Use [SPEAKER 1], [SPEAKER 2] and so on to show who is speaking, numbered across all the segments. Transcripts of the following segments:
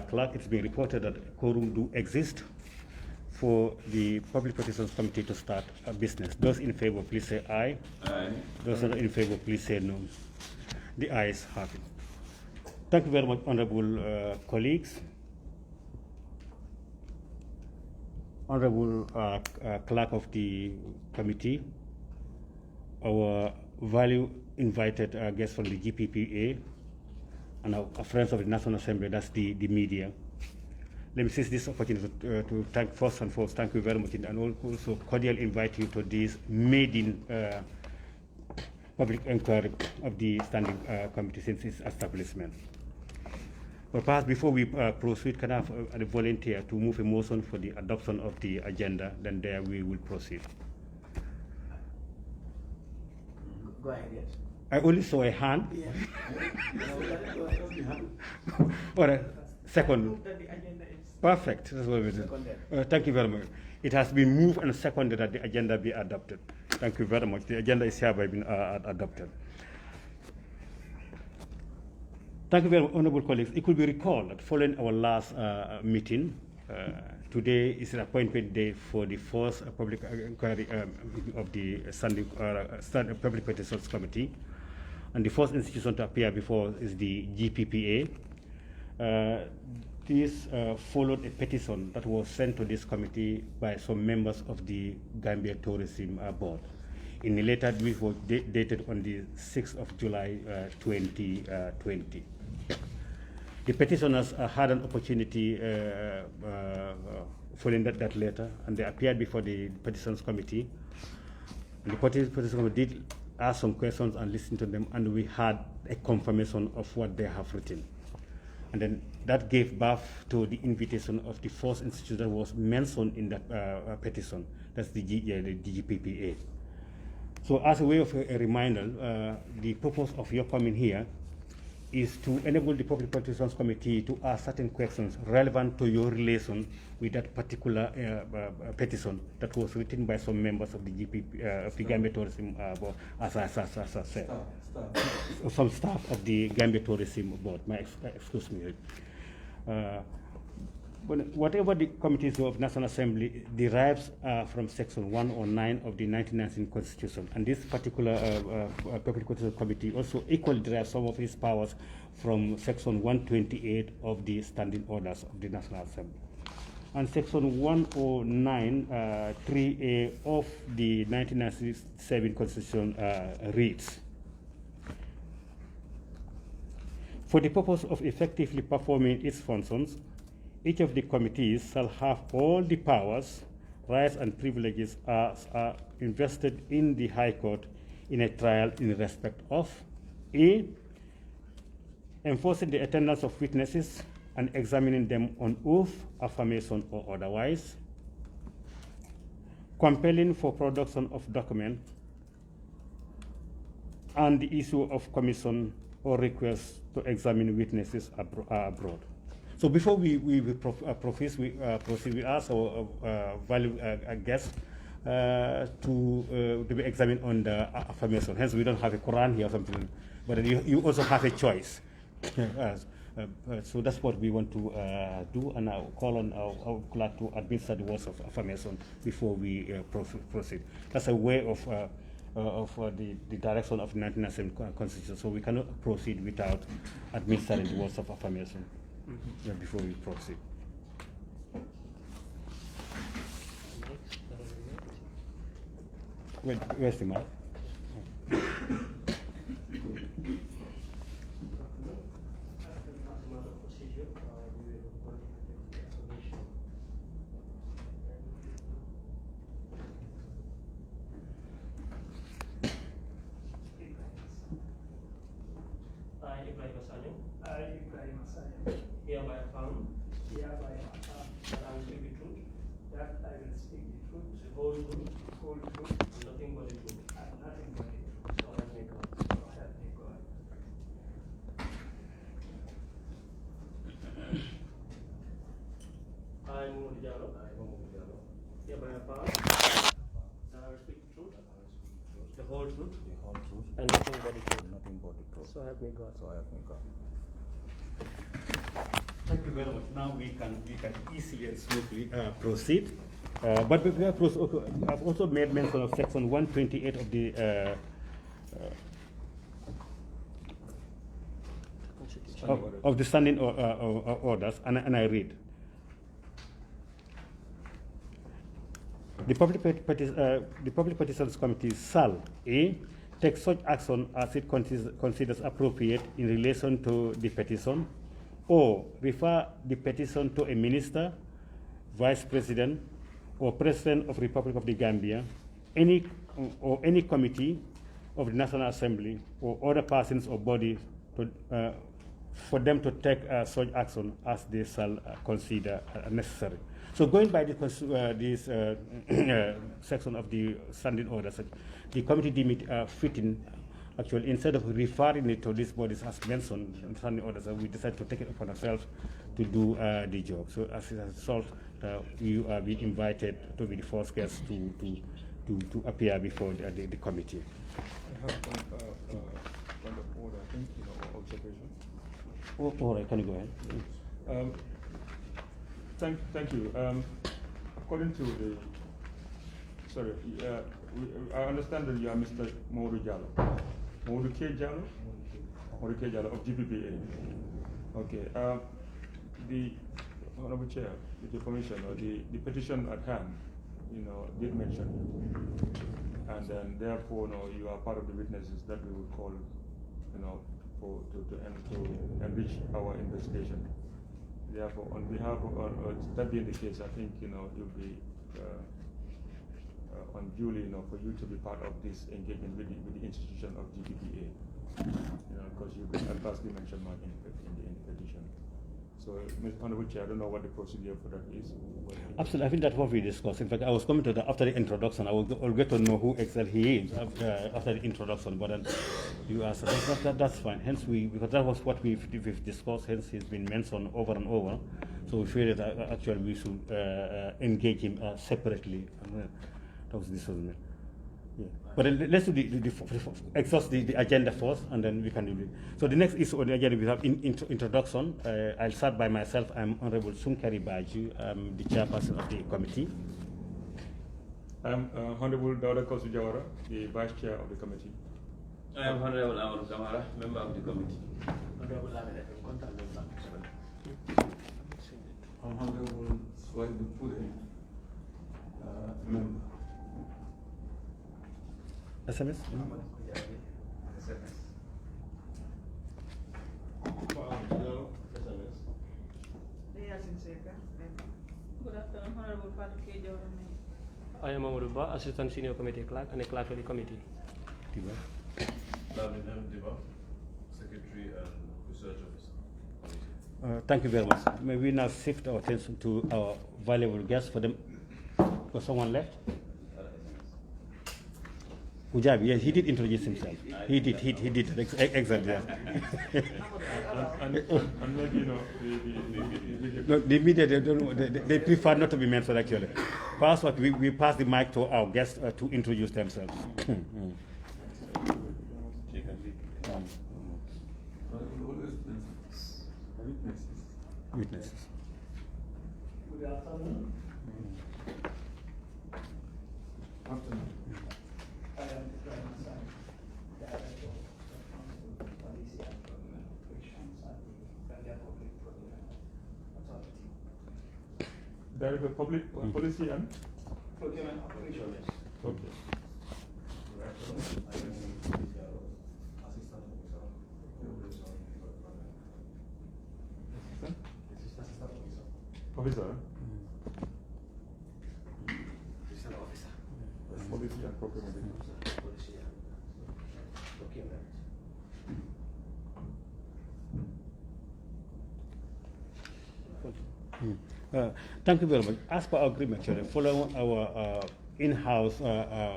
[SPEAKER 1] Clerk, it's been reported that quorum do exist for the Public Petitions Committee to start a business. Those in favor, please say aye.
[SPEAKER 2] Aye.
[SPEAKER 1] Those not in favor, please say no. The ayes have it. Thank you very much, honorable colleagues. Honorable Clerk of the committee, our value invited guests from the GPPA, and our friends of the National Assembly, that's the media. Let me seize this opportunity to thank first and foremost, thank you very much, and also cordially invite you to this maiden public inquiry of the Standing Committee since its establishment. But perhaps before we proceed, can I have a volunteer to move a motion for the adoption of the agenda? Then there we will proceed.
[SPEAKER 3] Go ahead, yes.
[SPEAKER 1] I only saw a hand.
[SPEAKER 3] Yeah.
[SPEAKER 1] All right, second. Perfect. That's what we do. Thank you very much. It has been moved and seconded that the agenda be adopted. Thank you very much. The agenda is hereby been adopted. Thank you very much, honorable colleagues. It could be recalled that following our last meeting, today is an appointment day for the first public inquiry of the Standing Public Petitions Committee. And the first institution to appear before is the GPPA. This followed a petition that was sent to this committee by some members of the Gambia Tourism Board in a letter which was dated on the 6th of July 2020. The petitioners had an opportunity following that letter, and they appeared before the Petitions Committee. And the Petitions Committee did ask some questions and listen to them, and we had a confirmation of what they have written. And then that gave birth to the invitation of the first institute that was mentioned in that petition. That's the GPPA. So as a way of a reminder, the purpose of your coming here is to enable the Public Petitions Committee to ask certain questions relevant to your relation with that particular petition that was written by some members of the of the Gambia Tourism Board, as I said. Some staff of the Gambia Tourism Board, excuse me. Whatever the committees of National Assembly derives from Section 109 of the 1919 Constitution, and this particular Public Petitions Committee also equally derives some of its powers from Section 128 of the Standing Orders of the National Assembly. And Section 109, 3A of the 1997 Constitution reads, for the purpose of effectively performing its functions, each of the committees shall have all the powers, rights, and privileges as are invested in the High Court in a trial in respect of A, enforcing the attendance of witnesses and examining them on oath, affirmation, or otherwise, compelling for production of document, and the issue of commission or request to examine witnesses abroad. So before we proceed, we ask our valued guest to be examined on the affirmation. Hence, we don't have a Quran here or something, but you also have a choice. So that's what we want to do, and I'll call on our clerk to administer the words of affirmation before we proceed. That's a way of the direction of the 1997 Constitution, so we cannot proceed without administering the words of affirmation. Before we proceed. Where's the mic?
[SPEAKER 4] Hereby affirm
[SPEAKER 5] that I will speak the truth, the whole truth,
[SPEAKER 4] and nothing but the truth.
[SPEAKER 5] and nothing but the truth.
[SPEAKER 4] So help me God.
[SPEAKER 5] So help me God.
[SPEAKER 4] I, Mohamed Diallo, hereby affirm that I will speak the truth, the whole truth, and nothing but the truth.
[SPEAKER 2] Nothing but the truth.
[SPEAKER 4] So help me God.
[SPEAKER 2] So help me God.
[SPEAKER 1] Thank you very much. Now we can easily and smoothly proceed. But we have I've also made mention of section 128 of the of the standing orders, and I read. The Public Petitions Committee shall A, take such action as it considers appropriate in relation to the petition, or refer the petition to a minister, vice president, or president of the Republic of the Gambia, any committee of the National Assembly, or other persons or bodies for them to take such action as they shall consider necessary. So going by this section of the standing orders, the committee deemed it fitting, actually, instead of referring it to these bodies as mentioned in standing orders, we decided to take it upon ourselves to do the job. So as a result, you are being invited to be the first guest to appear before the committee.
[SPEAKER 2] I have point of order, I think, observation.
[SPEAKER 1] All right, can you go ahead?
[SPEAKER 2] Thank you. According to the, sorry, I understand that you are Mr. Modu Jallo. Modu K. Jallo? Modu K. Jallo of GPPA. Okay. The Honorable Chair, with your permission, the petition at hand, did mention you. And then therefore, you are part of the witnesses that we would call, to enrich our investigation. Therefore, on behalf of that being the case, I think you'll be unduly for you to be part of this engagement with the institution of GPPA. Because you've been adversely mentioned in the petition. So, Mr. Honorable Chair, I don't know what the procedure for that is.
[SPEAKER 1] Absolutely, I think that's what we discussed. In fact, I was coming to that after the introduction. I'll get to know who exactly he is after the introduction. But then you asked, that's fine. Hence, because that was what we've discussed. Hence, he's been mentioned over and over. So we feel that actually we should engage him separately. And that was this. Yeah. But then let's do exhaust the agenda first, and then we can do it. So the next issue on the agenda, we have introduction. I'll start by myself. I'm Honorable Sunkari Baju. I'm the chairperson of the committee.
[SPEAKER 2] I'm Honorable Dauda Kosu Jawara, the vice chair of the committee.
[SPEAKER 4] I am Honorable Amadou Kamara, member of the committee.
[SPEAKER 3] Honorable Lamine, contact member of the committee.
[SPEAKER 6] I'm Honorable Swaibu Pure, member.
[SPEAKER 1] SMS?
[SPEAKER 7] Good afternoon, Honorable Fatu K.
[SPEAKER 8] I am Amadou Ba, Assistant Senior Committee Clerk and a clerk for the committee.
[SPEAKER 6] Secretary and Research Officer.
[SPEAKER 1] Thank you very much. May we now shift our attention to our valuable guests for them. Was someone left? Ujabi, yes, he did introduce himself. He did exactly.
[SPEAKER 2] And maybe,
[SPEAKER 1] the media, they prefer not to be mentioned actually. First, we pass the mic to our guests to introduce themselves. Witnesses.
[SPEAKER 5] Good afternoon. I am the Prime Director of Policy and Procurement Operations at the Gambia Public Procurement Authority.
[SPEAKER 2] Director of Public Policy and
[SPEAKER 5] Procurement Operations.
[SPEAKER 2] okay. Officer. Policy and procurement.
[SPEAKER 1] Thank you very much. As per our agreement, following our in-house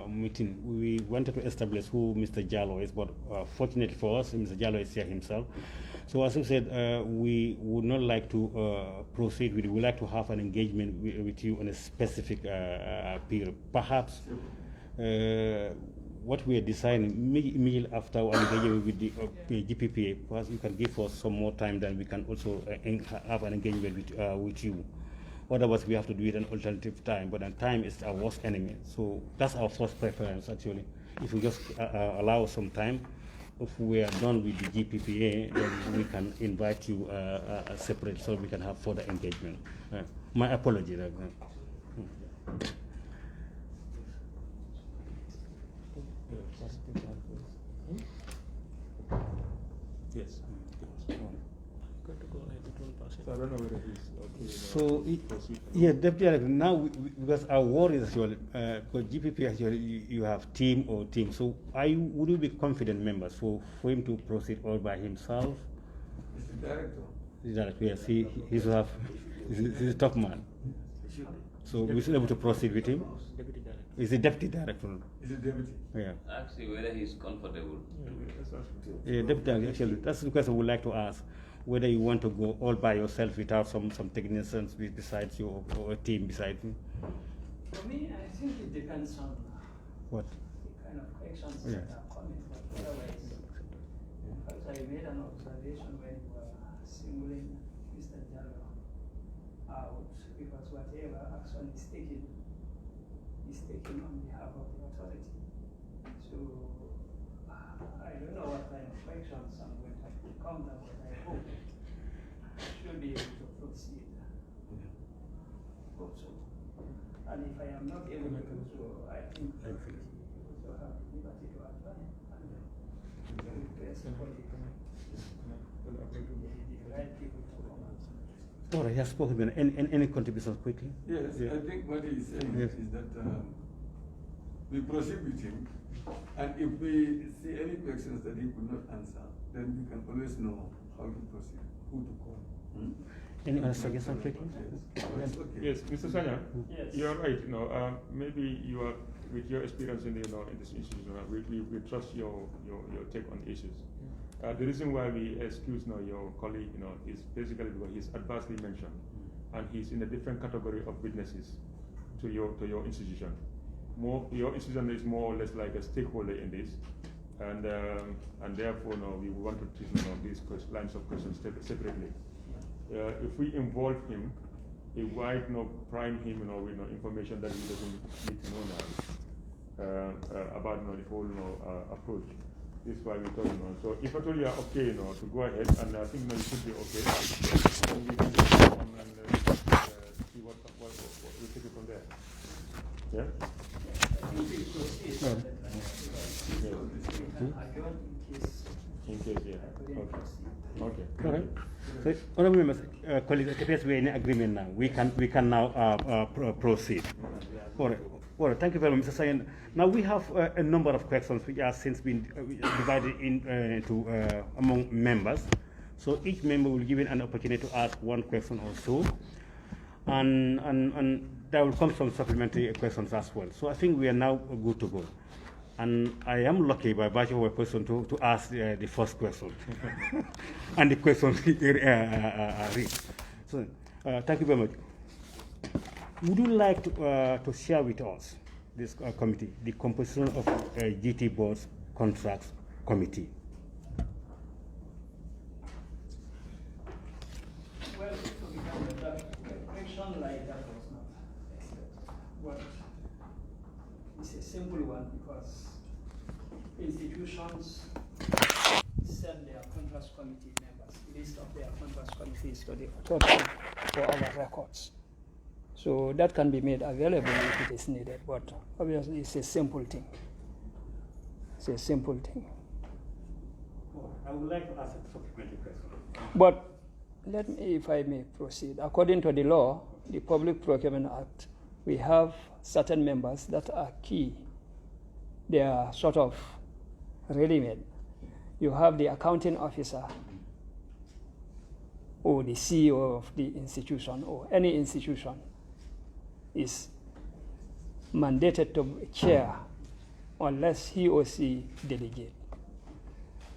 [SPEAKER 1] meeting, we wanted to establish who Mr. Jallo is, but fortunately for us, Mr. Jallo is here himself. So as I said, we would not like to proceed with it. We'd like to have an engagement with you on a specific period. Perhaps what we are deciding immediately after our engagement with the GPPA, perhaps you can give us some more time, then we can also have an engagement with you. Otherwise, we have to do it an alternative time, but then time is our worst enemy. So that's our first preference, actually. If we just allow some time, if we are done with the GPPA, then we can invite you separate so we can have further engagement. My apology.
[SPEAKER 2] Yes.
[SPEAKER 8] So
[SPEAKER 2] I don't know whether he's okay.
[SPEAKER 1] So, yeah, Deputy Director, now, because our worry is actually, because GPP actually, you have team or team, so would you be confident members for him to proceed all by himself?
[SPEAKER 6] He's the director.
[SPEAKER 1] The director, yes, he's a top man. So we should be able to proceed with him.
[SPEAKER 8] Deputy Director.
[SPEAKER 1] He's the Deputy Director.
[SPEAKER 6] He's the deputy.
[SPEAKER 1] Yeah.
[SPEAKER 3] Actually, whether he's comfortable.
[SPEAKER 1] Yeah, Deputy Director, actually, that's the question we would like to ask. Whether you want to go all by yourself without some technicians besides you or a team beside you.
[SPEAKER 5] For me, I think it depends on
[SPEAKER 1] What?
[SPEAKER 5] the kind of questions
[SPEAKER 1] Yeah.
[SPEAKER 5] that are coming. But otherwise, in fact, I made an observation when you were singling Mr. Jallo out, because whatever action is taken on behalf of the authority. So I don't know what kind of questions I'm going to come down, but I hope should be able to proceed. Hope so. And if I am not able to do so, I think we also have the liberty to advise and request for the right people to come out.
[SPEAKER 1] All right, he has spoken. Any contributions quickly?
[SPEAKER 6] Yes,
[SPEAKER 1] Yeah.
[SPEAKER 6] I think what he's saying
[SPEAKER 1] Yes.
[SPEAKER 6] is that we proceed with him, and if we see any questions that he could not answer, then we can always know how to proceed, who to call.
[SPEAKER 1] Any other suggestions quickly?
[SPEAKER 6] Yes. It's okay.
[SPEAKER 2] Yes, Mr. Sanya,
[SPEAKER 5] Yes.
[SPEAKER 2] you are right. Maybe you are, with your experience in this institution, we trust your take on issues. The reason why we excuse your colleague, is basically because he's adversely mentioned, and he's in a different category of witnesses to your institution. Your institution is more or less like a stakeholder in this, and therefore, we want to treat these lines of questions separately. If we involve him, it might prime him with information that he doesn't need to know now about the whole approach. This is why we thought, so if at all you are okay, to go ahead, and I think you should be okay, then we can just go on and see what we take it from there. Yeah?
[SPEAKER 5] I think we proceed.
[SPEAKER 1] No.
[SPEAKER 5] We can adjourn in case
[SPEAKER 2] Yeah.
[SPEAKER 5] I couldn't proceed.
[SPEAKER 2] Okay.
[SPEAKER 1] Okay. So, honorable members, colleagues, it appears we are in agreement now. We can now proceed. All right. All right. Thank you very much, Mr. Sayan. Now we have a number of questions which are since been divided into among members. So each member will be given an opportunity to ask one question or so, and there will come some supplementary questions as well. So I think we are now good to go. And I am lucky by virtue of a person to ask the first question. And the question read. So, thank you very much. Would you like to share with us, this committee, the composition of GT Board's Contracts Committee?
[SPEAKER 5] Well, to begin with, a question like that was not expected. But it's a simple one because institutions send their contracts committee members, list of their contracts committees to the authority for our records. So that can be made available if it is needed, but obviously it's a simple thing. It's a simple thing.
[SPEAKER 1] I would like to ask a supplementary question.
[SPEAKER 5] But let me, if I may proceed, according to the law, the Public Procurement Act, we have certain members that are key. They are sort of ready-made. You have the accounting officer or the CEO of the institution or any institution is mandated to chair unless he or she delegate.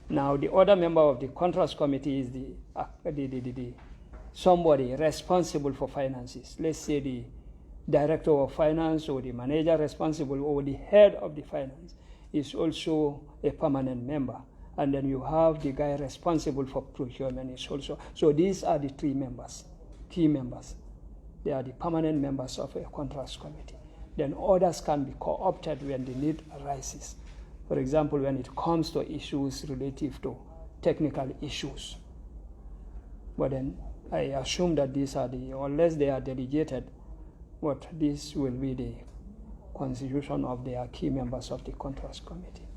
[SPEAKER 5] Now, the other member of the contracts committee is the somebody responsible for finances. Let's say the director of finance or the manager responsible or the head of the finance is also a permanent member. And then you have the guy responsible for procurement is also. So these are the three members, key members. They are the permanent members of a contracts committee. Then others can be co-opted when the need arises. For example, when it comes to issues relative to technical issues. But then I assume that these are unless they are delegated, what this will be the constitution of their key members of the contracts committee.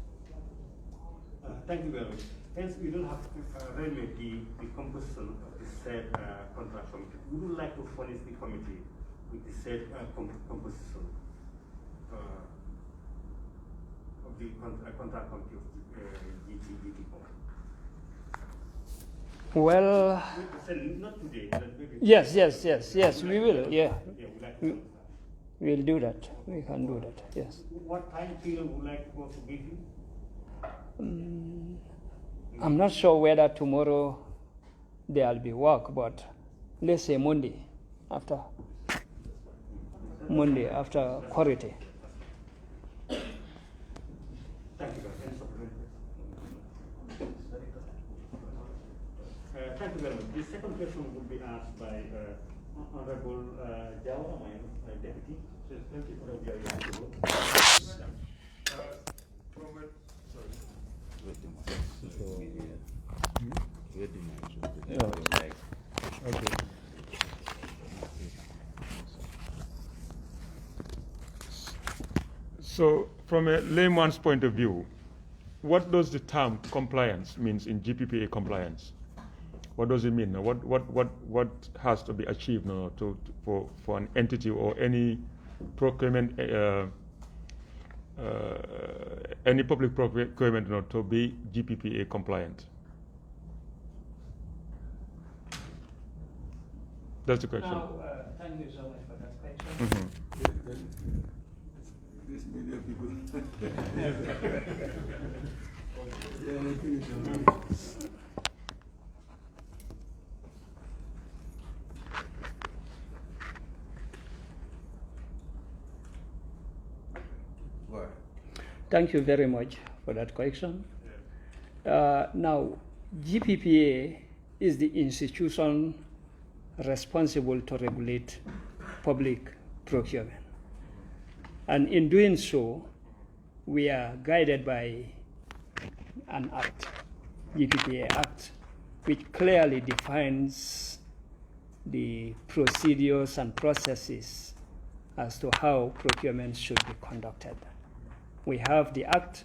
[SPEAKER 1] Thank you very much. Hence, we don't have really the composition of the said contract committee. We would like to furnish the committee with the said composition of the contract committee of GTB people.
[SPEAKER 5] Well,
[SPEAKER 1] not today, but maybe
[SPEAKER 5] yes, we will, yeah. We'll do that. We can do that, yes.
[SPEAKER 1] What time period would like to also give you?
[SPEAKER 5] I'm not sure whether tomorrow there'll be work, but let's say Monday after quality.
[SPEAKER 1] Thank you very much. The second question will be asked by Honorable Jawara, my deputy. Thank you for the
[SPEAKER 2] Okay. So, from a layman's point of view, what does the term compliance means in GPPA compliance? What does it mean? What has to be achieved now for an entity or any procurement, any public procurement to be GPPA compliant? That's the question.
[SPEAKER 5] Now, thank you so much for that question.
[SPEAKER 6] These media people.
[SPEAKER 5] Thank you very much for that question. Now, GPPA is the institution responsible to regulate public procurement. And in doing so, we are guided by an act, GPPA Act, which clearly defines the procedures and processes as to how procurement should be conducted. We have the act,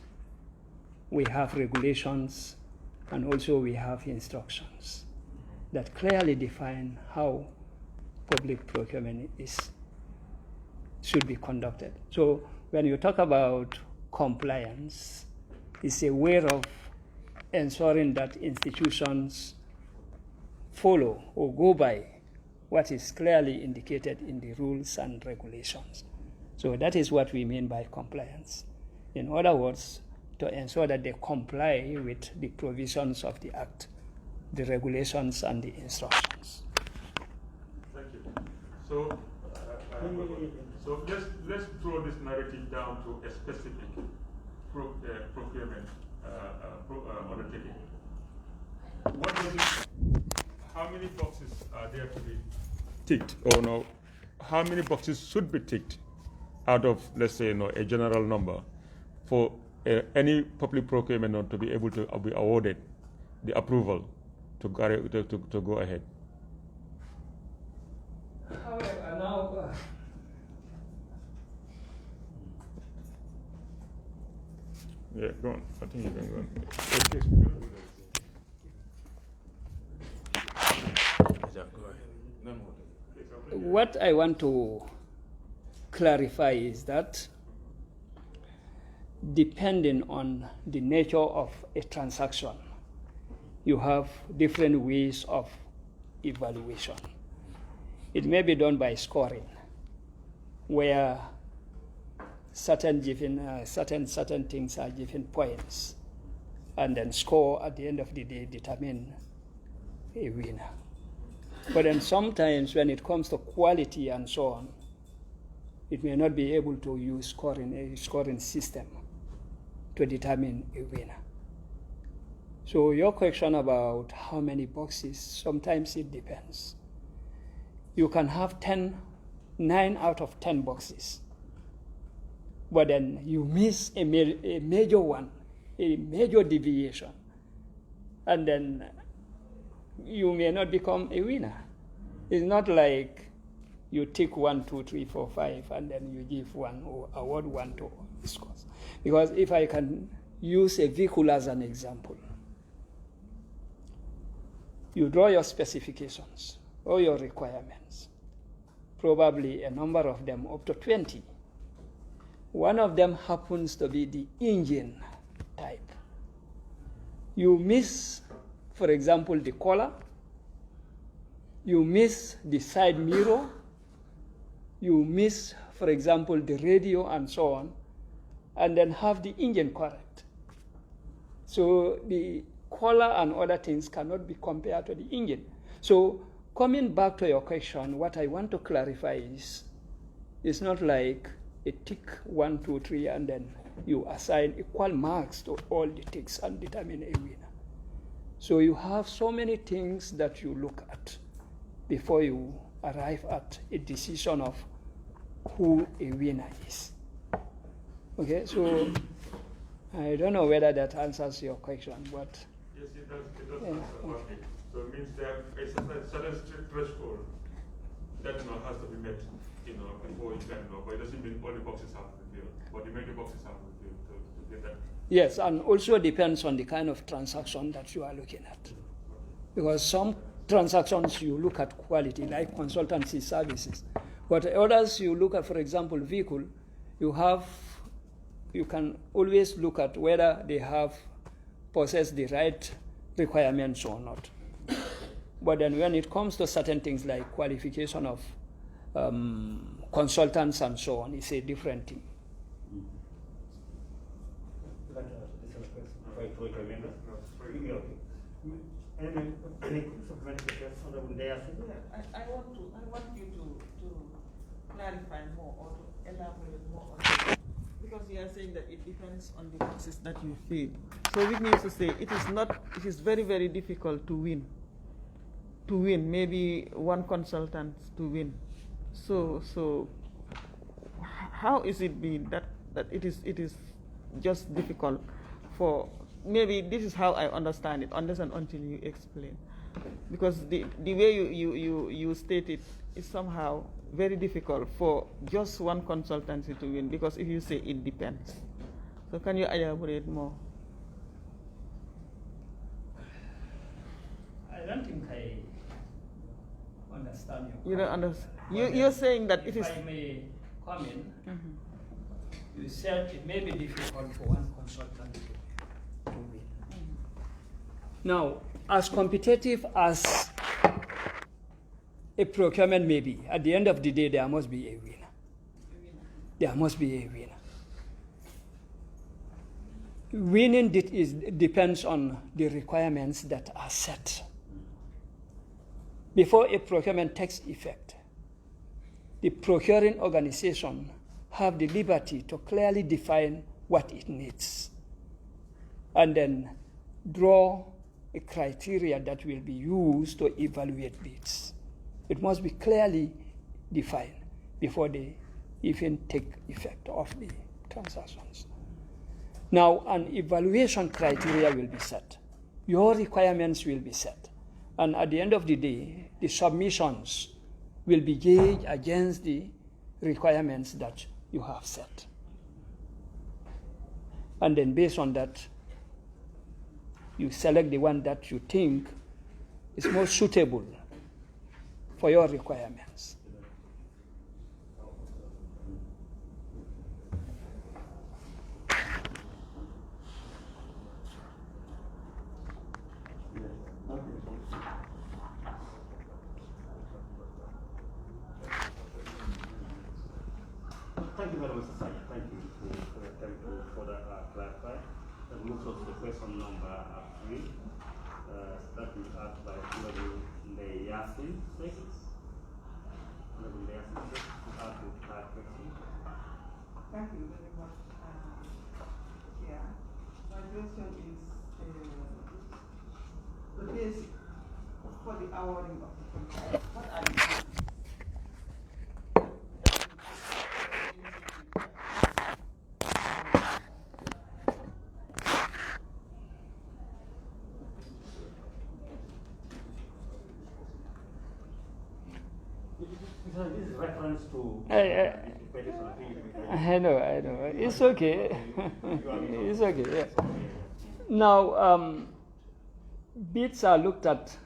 [SPEAKER 5] we have regulations, and also we have instructions that clearly define how public procurement should be conducted. So when you talk about compliance, it's a way of ensuring that institutions follow or go by what is clearly indicated in the rules and regulations. So that is what we mean by compliance. In other words, to ensure that they comply with the provisions of the Act, the regulations, and the instructions.
[SPEAKER 2] Thank you. So let's draw this narrative down to a specific procurement undertaking. What does it? How many boxes are there to be ticked, or no? How many boxes should be ticked out of, let's say, a general number for any public procurement to be able to be awarded the approval to go ahead?
[SPEAKER 5] However, now
[SPEAKER 2] yeah, go on. I think you can go on.
[SPEAKER 5] what I want to clarify is that depending on the nature of a transaction, you have different ways of evaluation. It may be done by scoring, where certain things are given points, and then score at the end of the day determine a winner. But then sometimes when it comes to quality and so on, it may not be able to use a scoring system to determine a winner. So your question about how many boxes, sometimes it depends. You can have 9 out of 10 boxes, but then you miss a major one, a major deviation, and then you may not become a winner. It's not like you tick 1, 2, 3, 4, 5, and then you give one or award one to this course. Because if I can use a vehicle as an example, you draw your specifications or your requirements, probably a number of them up to 20. One of them happens to be the engine type. You miss, for example, the collar, you miss the side mirror, you miss, for example, the radio and so on, and then have the engine correct. So the collar and other things cannot be compared to the engine. So coming back to your question, what I want to clarify is, it's not like a tick 1, 2, 3, and then you assign equal marks to all the ticks and determine a winner. So you have so many things that you look at before you arrive at a decision of who a winner is. Okay, so I don't know whether that answers your question, but
[SPEAKER 2] yes, it does. It does answer partly. So it means there is a certain threshold that has to be met, before you can but it doesn't mean all the boxes have to be filled, but the major boxes have to be filled to get that.
[SPEAKER 5] yes, and also depends on the kind of transaction that you are looking at. Because some transactions you look at quality, like consultancy services, but others you look at, for example, vehicle, you can always look at whether they possess the right requirements or not. But then when it comes to certain things like qualification of consultants and so on, it's a different thing.
[SPEAKER 1] Any supplementary questions, Honorable Ndayase?
[SPEAKER 7] I want you to clarify more or to elaborate more on this, because you are saying that it depends on the boxes that you fill. So which means to say it is very, very difficult to win. Maybe one consultant to win. So how is it been that it is just difficult for, maybe this is how I understand it, unless and until you explain. Because the way you state it is somehow very difficult for just one consultancy to win, because if you say it depends. So can you elaborate more?
[SPEAKER 5] I don't think I understand your
[SPEAKER 7] You don't understand. You're saying that it is.
[SPEAKER 5] If I may comment, you said it may be difficult for one consultant to win. Now, as competitive as a procurement may be, at the end of the day, there must be a winner. There must be a winner. Winning depends on the requirements that are set. Before a procurement takes effect, the procuring organization have the liberty to clearly define what it needs and then draw a criteria that will be used to evaluate bids. It must be clearly defined before they even take effect of the transactions. Now, an evaluation criteria will be set. Your requirements will be set. And at the end of the day, the submissions will be gauged against the requirements that you have set. And then based on that, you select the one that you think is more suitable for your requirements.
[SPEAKER 1] Thank you very much, Sir. Thank you for that clarify. That moves us to question number 3. That is asked by Honorable Ndayase. Honorable Ndayase, to ask the question.
[SPEAKER 9] Thank you very much. Yeah.
[SPEAKER 5] awarding of the contract, what are the terms?
[SPEAKER 1] This is reference to.
[SPEAKER 5] I know. It's okay. It's okay. Yes. Now, bids are looked at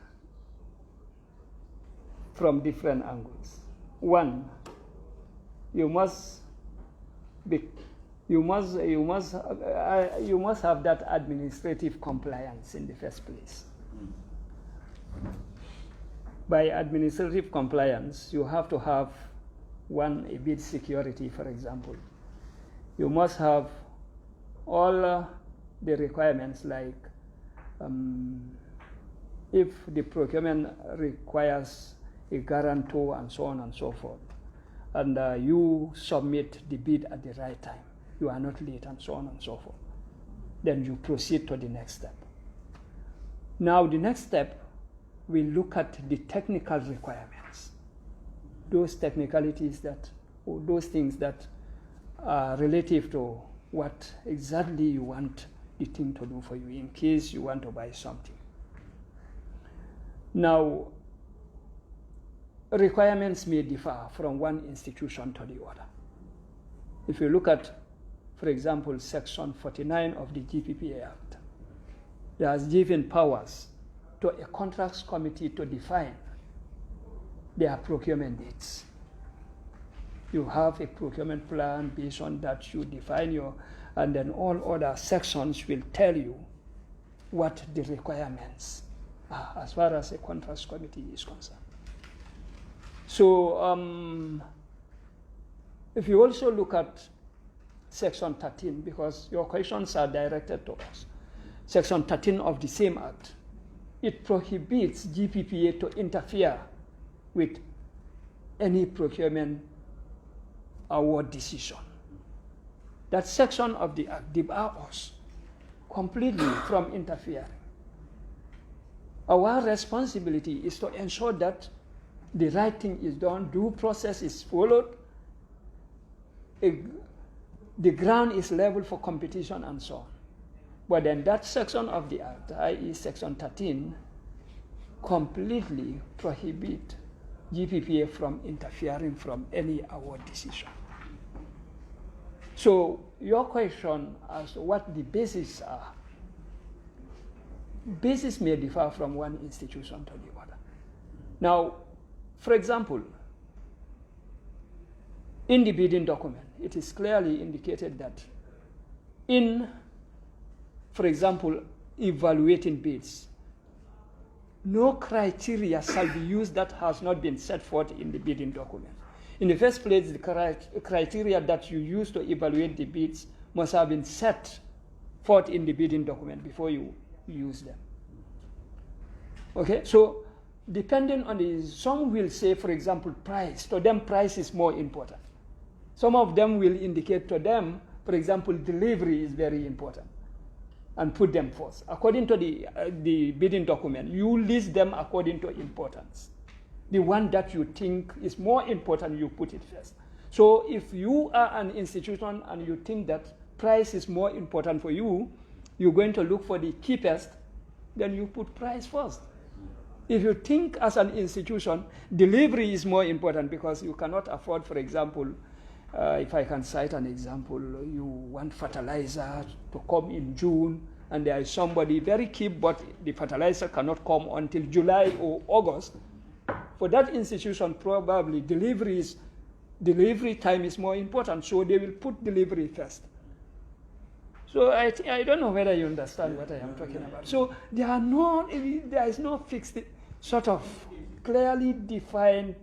[SPEAKER 5] from different angles. One, you must have that administrative compliance in the first place. By administrative compliance, you have to have a bid security, for example. You must have all the requirements, like if the procurement requires a guarantor and so on and so forth, and you submit the bid at the right time, you are not late and so on and so forth, then you proceed to the next step. Now the next step, we look at the technical requirements, those technicalities or those things that are relative to what exactly you want the thing to do for you in case you want to buy something. Now, requirements may differ from one institution to the other. If you look at, for example, Section 49 of the GPPA Act, it has given powers to a contracts committee to define their procurement dates. You have a procurement plan, based on that you define and then all other sections will tell you what the requirements are as far as a contracts committee is concerned. So if you also look at Section 13, because your questions are directed to us, Section 13 of the same Act, it prohibits GPPA to interfere with any procurement award decision. That section of the Act debars us completely from interfering. Our responsibility is to ensure that the right thing is done, due process is followed, the ground is level for competition and so on. But then that section of the Act, i.e. Section 13, completely prohibit GPPA from interfering from any award decision. So your question as to what the bases are, bases may differ from one institution to the other. Now, for example, in the bidding document, it is clearly indicated that in, for example, evaluating bids, no criteria shall be used that has not been set forth in the bidding document. In the first place, the criteria that you use to evaluate the bids must have been set forth in the bidding document before you use them. Okay, so depending on some will say, for example, price. To them, price is more important. Some of them will indicate to them, for example, delivery is very important, and put them first. According to the bidding document, you list them according to importance. The one that you think is more important, you put it first. So if you are an institution and you think that price is more important for you, you're going to look for the cheapest, then you put price first. If you think as an institution, delivery is more important because you cannot afford, for example, if I can cite an example, you want fertilizer to come in June, and there is somebody very cheap, but the fertilizer cannot come until July or August. For that institution, probably delivery time is more important, so they will put delivery first. So I don't know whether you understand what I am talking about. So there is no fixed sort of clearly defined,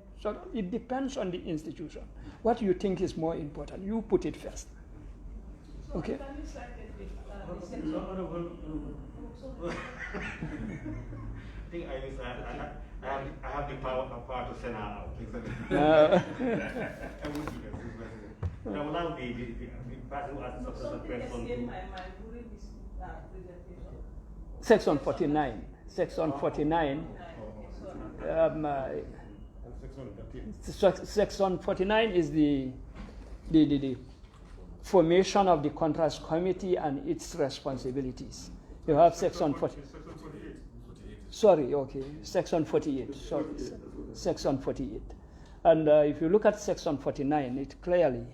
[SPEAKER 5] it depends on the institution. What you think is more important, you put it first. Okay?
[SPEAKER 1] I have the power to send her out. I will allow the person who asked the question to.
[SPEAKER 5] Section 49. Section 49. Section 49 is the formation of the contracts committee and its responsibilities. You have Section 40.
[SPEAKER 2] Section 48.
[SPEAKER 5] Sorry, okay, Section 48. Sorry, Section 48. And if you look at Section 49, it clearly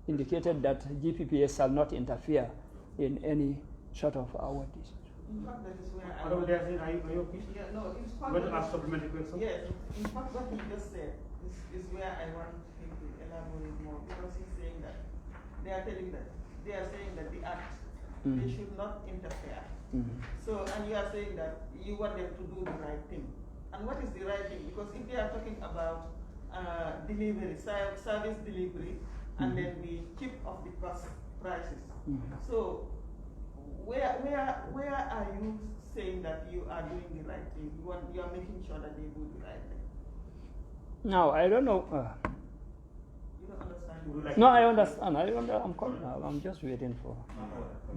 [SPEAKER 5] indicated that GPPA shall not interfere in any sort of our decision.
[SPEAKER 7] In fact, that is where I
[SPEAKER 1] Are
[SPEAKER 7] want
[SPEAKER 1] you okay?
[SPEAKER 7] Yeah, no, in fact,
[SPEAKER 1] Want to ask supplementary question?
[SPEAKER 7] yes, in fact, what he just said is where I want him to elaborate more, because he's saying that they are saying that the act, they should not interfere. So, and you are saying that you want them to do the right thing. And what is the right thing? Because if they are talking about delivery, service delivery, and then the keep of the cost prices. So, where are you saying that you are doing the right thing? You are making sure that they do the right thing.
[SPEAKER 5] Now, I don't know.
[SPEAKER 7] You don't understand?
[SPEAKER 5] No, I understand. I'm calling now. I'm just waiting for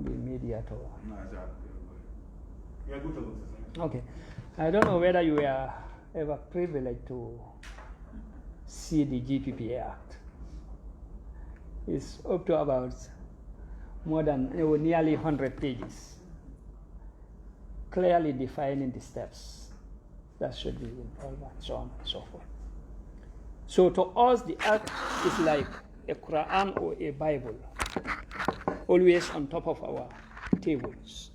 [SPEAKER 5] the media to.
[SPEAKER 1] You are good to look.
[SPEAKER 5] Okay. I don't know whether you were ever privileged to see the GPPA Act. It's up to about nearly 100 pages, clearly defining the steps that should be involved and so on and so forth. So to us, the Act is like a Quran or a Bible, always on top of our tables,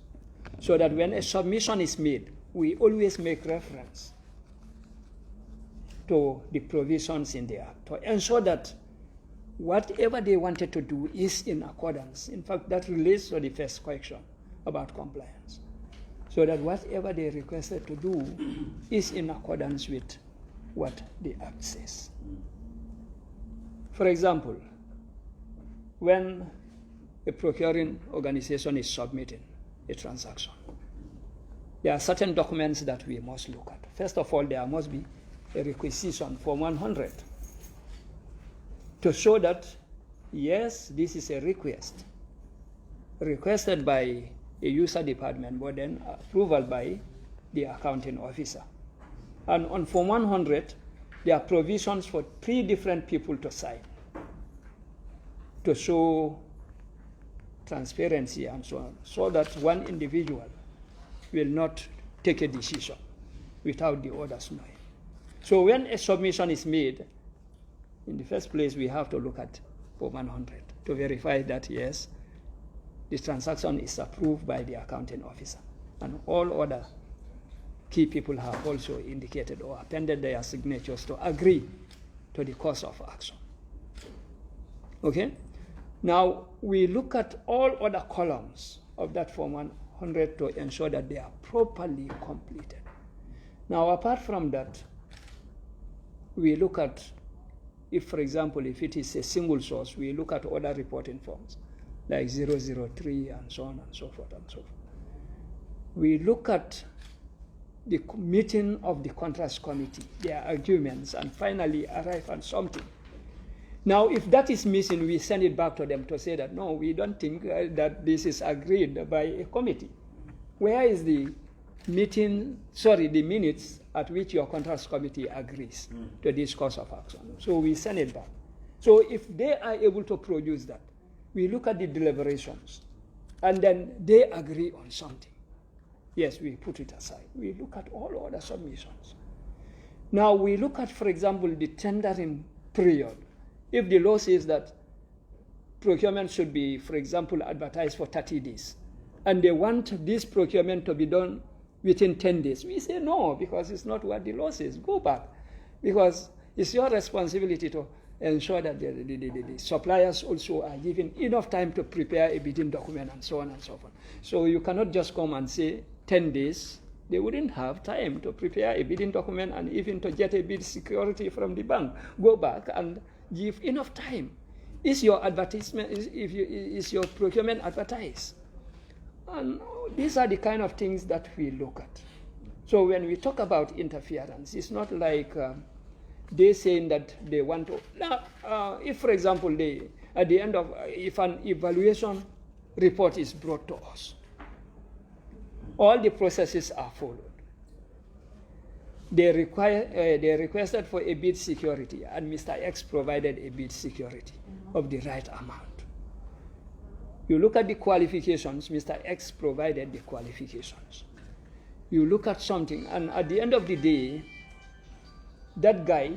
[SPEAKER 5] so that when a submission is made, we always make reference to the provisions in the Act to ensure that whatever they wanted to do is in accordance. In fact, that relates to the first question about compliance. So that whatever they requested to do is in accordance with what the Act says. For example, when a procuring organization is submitting a transaction, there are certain documents that we must look at. First of all, there must be a requisition Form 100 to show that, yes, this is a request requested by a user department, but then approval by the accounting officer. And on Form 100, there are provisions for 3 different people to sign to show transparency and so on, so that one individual will not take a decision without the others knowing. So when a submission is made, in the first place, we have to look at Form 100 to verify that, yes, the transaction is approved by the accounting officer. And all other key people have also indicated or appended their signatures to agree to the course of action. Okay? Now, we look at all other columns of that Form 100 to ensure that they are properly completed. Now, apart from that, we look at, if, for example, if it is a single source, we look at other reporting forms, like 003 and so on and so forth and so forth. We look at the meeting of the contracts committee, their arguments, and finally arrive at something. Now, if that is missing, we send it back to them to say that, no, we don't think that this is agreed by a committee. Where is the minutes at which your contracts committee agrees to this course of action? So we send it back. So if they are able to produce that, we look at the deliberations, and then they agree on something. Yes, we put it aside. We look at all other submissions. Now we look at, for example, the tendering period. If the law says that procurement should be, for example, advertised for 30 days, and they want this procurement to be done within 10 days, we say no, because it's not what the law says. Go back, because it's your responsibility to ensure that the suppliers also are given enough time to prepare a bidding document and so on and so forth. So you cannot just come and say 10 days. They wouldn't have time to prepare a bidding document and even to get a bid security from the bank. Go back and give enough time. Is your advertisement, is your procurement advertised? And these are the kind of things that we look at. So when we talk about interference, it's not like they saying that they want to. Now, if, for example, at the end of, if an evaluation report is brought to us, all the processes are followed. they requested for a bid security, and Mr. X provided a bid security of the right amount. You look at the qualifications, Mr. X provided the qualifications. You look at something, and at the end of the day, that guy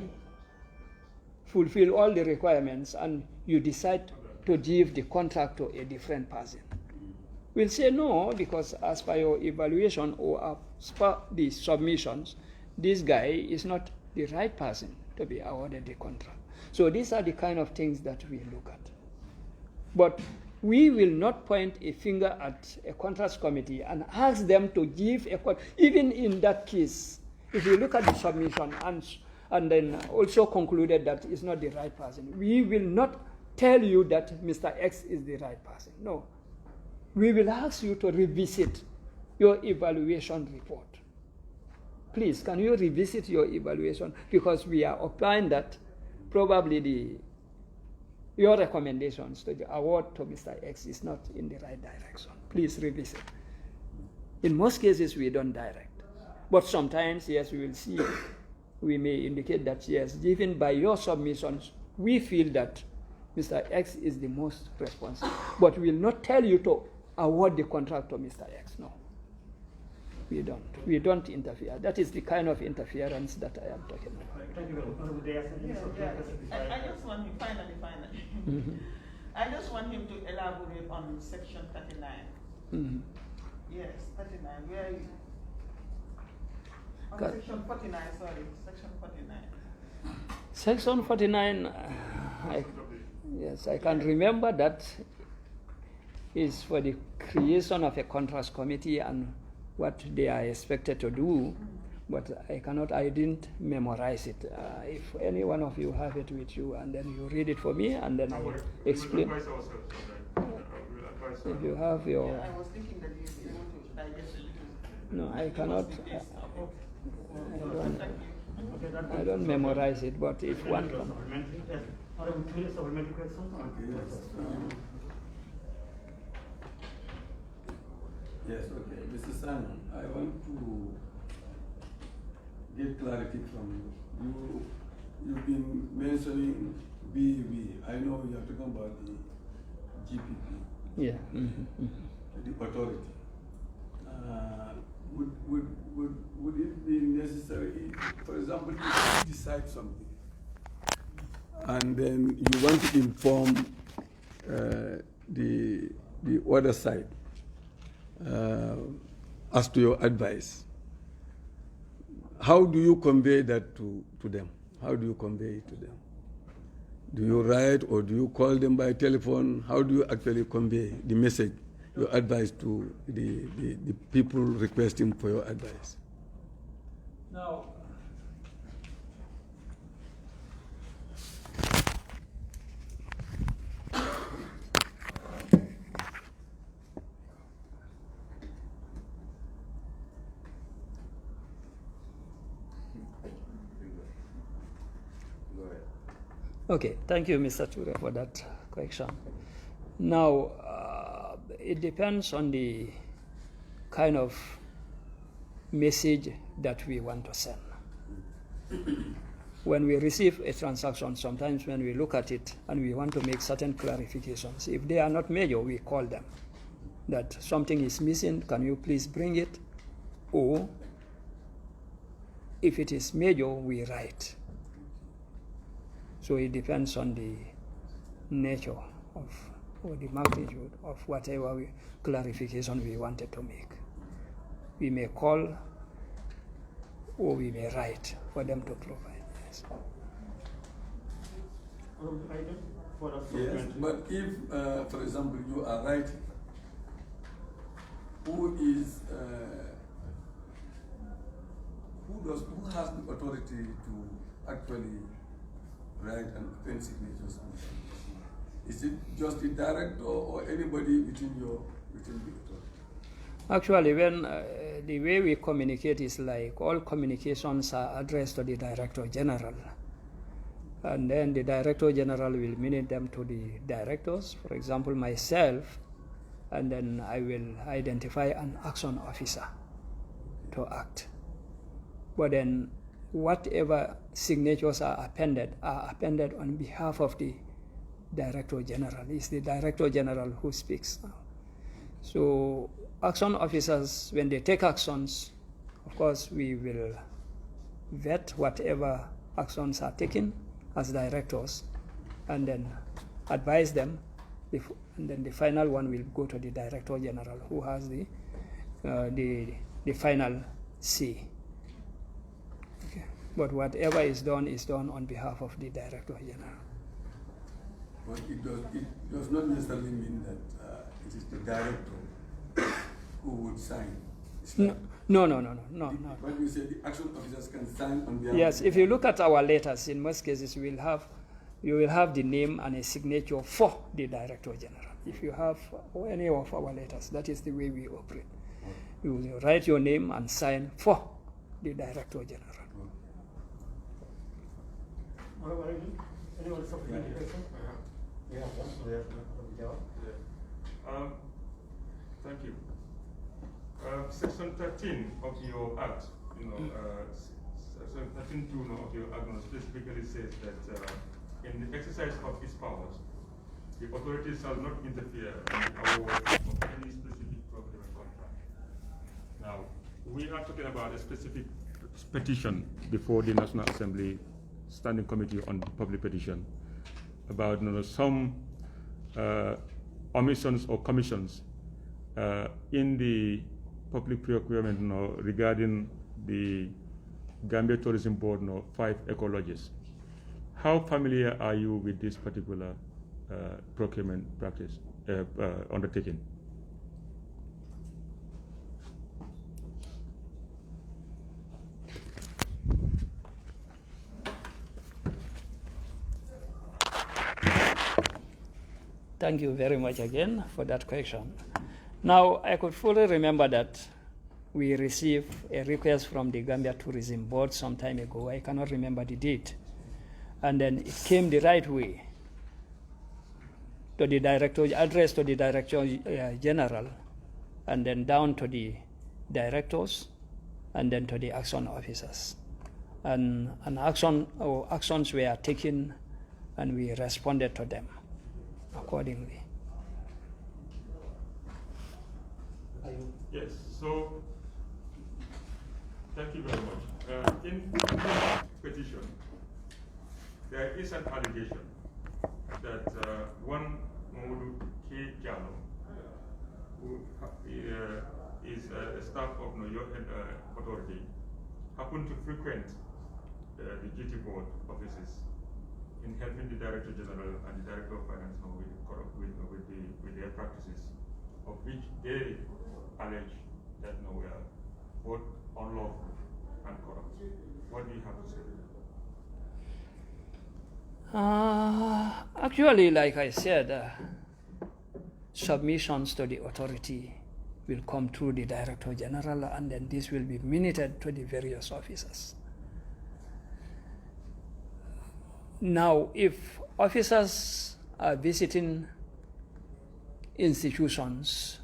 [SPEAKER 5] fulfill all the requirements, and you decide to give the contract to a different person. We'll say no, because as per your evaluation or as per the submissions, this guy is not the right person to be awarded the contract. So these are the kind of things that we look at. But we will not point a finger at a contracts committee and ask them to give a contract. Even in that case, if you look at the submission and then also concluded that it's not the right person, we will not tell you that Mr. X is the right person. No. We will ask you to revisit your evaluation report. Please, can you revisit your evaluation? Because we are applying that probably your recommendations to the award to Mr. X is not in the right direction. Please revisit. In most cases, we don't direct. But sometimes, yes, we will see, we may indicate that, yes, given by your submissions, we feel that Mr. X is the most responsible. But we will not tell you to award the contract to Mr. X. No. We don't. We don't interfere. That is the kind of interference that I am talking about.
[SPEAKER 4] Thank you very much.
[SPEAKER 9] I just want him, finally. I just want him to elaborate on section 39.
[SPEAKER 5] Mm-hmm.
[SPEAKER 9] Yes, 39. Where are you? On section 49, sorry. Section 49.
[SPEAKER 5] Section 49, yes, I can remember that is for the creation of a contracts committee and what they are expected to do, but I didn't memorize it. If any one of you have it with you, and then you read it for me, and then I will explain. If you have your...
[SPEAKER 9] Yeah, I was thinking that you were able to digest it.
[SPEAKER 5] No, I cannot. I don't memorize it, but if one can...
[SPEAKER 6] Yes, okay. Mr. Simon, I want to get clarity from you. You've been mentioning BEB. I know you are talking about the GPP.
[SPEAKER 5] Yeah.
[SPEAKER 6] The authority. Would it be necessary, for example, if you decide something and then you want to inform the other side as to your advice, how do you convey that to them? How do you convey it to them? Do you write or do you call them by telephone? How do you actually convey the message, your advice to the people requesting for your advice?
[SPEAKER 5] Now, okay, thank you, Mr. Ture, for that correction. Now, it depends on the kind of message that we want to send. When we receive a transaction, sometimes when we look at it and we want to make certain clarifications, if they are not major, we call them. That something is missing, can you please bring it? Or, if it is major, we write. So it depends on the nature of, or the magnitude of whatever clarification we wanted to make. We may call or we may write for them to provide. Yes.
[SPEAKER 6] Yes, but if, for example, you are writing, who has the authority to actually write and print signatures? Is it just the director or anybody within the authority?
[SPEAKER 5] Actually, when the way we communicate is like all communications are addressed to the Director General. And then the Director General will minute them to the directors, for example, myself, and then I will identify an action officer to act. But then whatever signatures are appended on behalf of the Director General. It's the Director General who speaks now. So action officers, when they take actions, of course, we will vet whatever actions are taken as directors and then advise them, and then the final one will go to the Director General, who has the final say. Okay. But whatever is done on behalf of the Director General.
[SPEAKER 6] But it does not necessarily mean that it is the director who would sign.
[SPEAKER 5] No.
[SPEAKER 6] But you say the action officers can sign on behalf.
[SPEAKER 5] Yes, if you look at our letters, in most cases you will have the name and a signature for the Director General. If you have any of our letters, that is the way we operate. You will write your name and sign for the Director General.
[SPEAKER 4] Anyone supplement the question?
[SPEAKER 2] Thank you. Section 13 of your act, section 13.2 of your act specifically says that in the exercise of its powers, the authorities shall not interfere in the award of any specific procurement contract. Now, we are talking about a specific petition before the National Assembly Standing Committee on Public Petition about some omissions or commissions in the public procurement regarding the Gambia Tourism Board 5 eco lodges. How familiar are you with this particular procurement practice undertaking?
[SPEAKER 5] Thank you very much again for that question. Now, I could fully remember that we received a request from the Gambia Tourism Board some time ago. I cannot remember the date. And then it came the right way to the director, addressed to the Director General, and then down to the directors, and then to the action officers. And actions were taken, and we responded to them accordingly.
[SPEAKER 2] Yes, so thank you very much. In the petition, there is an allegation that one Mamadou K. Jallo, who is a staff of New York Authority, happened to frequent the GT board offices in helping the Director General and the Director of Finance with their practices, of which they allege that were both unlawful and corrupt. What do you have to say?
[SPEAKER 5] Actually, like I said, submissions to the authority will come through the Director General, and then this will be minuted to the various officers. Now, if officers are visiting institutions,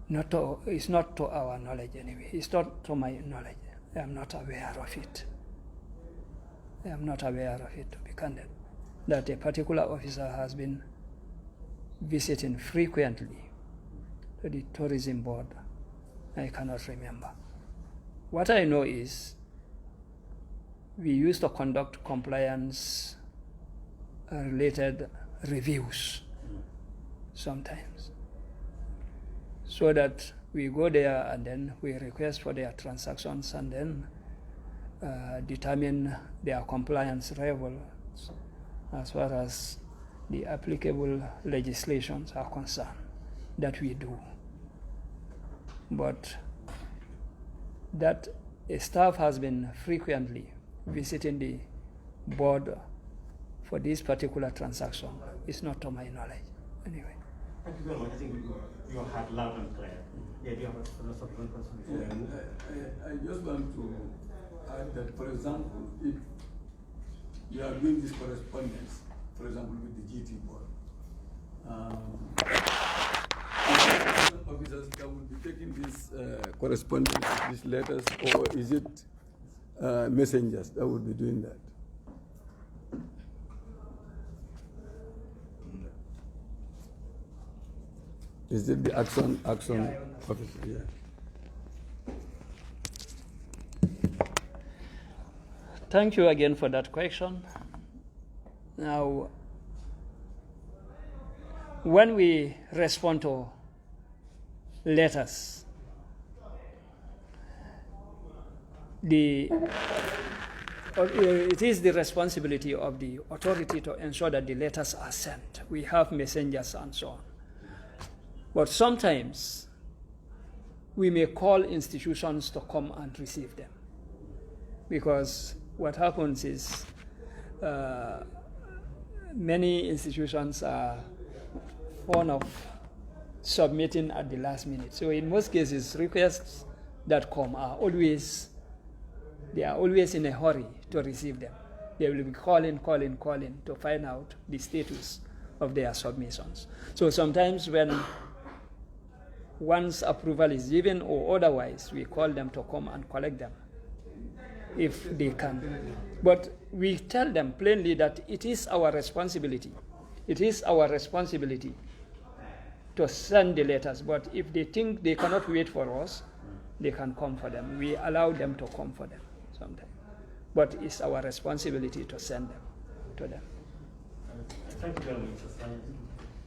[SPEAKER 5] it's not to our knowledge anyway. It's not to my knowledge. I am not aware of it. I am not aware of it, to be candid, that a particular officer has been visiting frequently to the tourism board. I cannot remember. What I know is we used to conduct compliance related reviews sometimes, so that we go there and then we request for their transactions and then determine their compliance level as far as the applicable legislations are concerned. That we do. But that a staff has been frequently visiting the board for this particular transaction is not to my knowledge. Anyway.
[SPEAKER 1] Thank you very much. I think you heard loud and clear. Yeah, do you have a subsequent question?
[SPEAKER 6] I just want to add that, for example, if you are doing this correspondence, for example, with the GT board, officers that will be taking this correspondence, these letters, or is it messengers that would be doing that. Is it the action officer? Yeah.
[SPEAKER 3] Thank you again for that question. Now, when we respond to letters, it is the responsibility of the authority to ensure that the letters are sent. We have messengers and so on. But sometimes we may call institutions to come and receive them, because what happens is many institutions are fond of submitting at the last minute. So in most cases, requests that come are always in a hurry to receive them. They will be calling to find out the status of their submissions. So sometimes when once approval is given or otherwise, we call them to come and collect them if they can. But we tell them plainly that it is our responsibility. It is our responsibility to send the letters, but if they think they cannot wait for us, they can come for them. We allow them to come for them sometimes. But it's our responsibility to send them to them.
[SPEAKER 1] Thank you very much, Mr. Simon.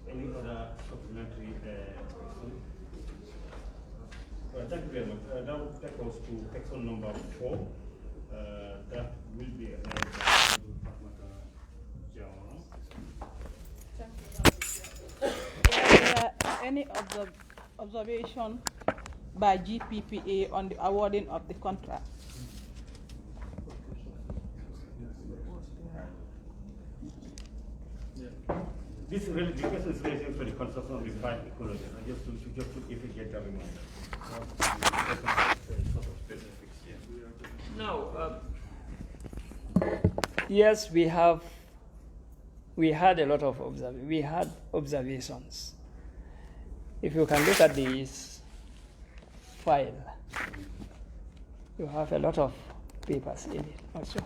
[SPEAKER 1] Any other supplementary question? Thank you very much. Now that goes to section number 4. That will be a
[SPEAKER 9] any observation by GPPA on the awarding of the contract?
[SPEAKER 1] This really, the question is related to the construction of the 5 ecologies. I just to if you get a reminder.
[SPEAKER 3] Now, yes, we had a lot of observations. If you can look at this file, you have a lot of papers in it also.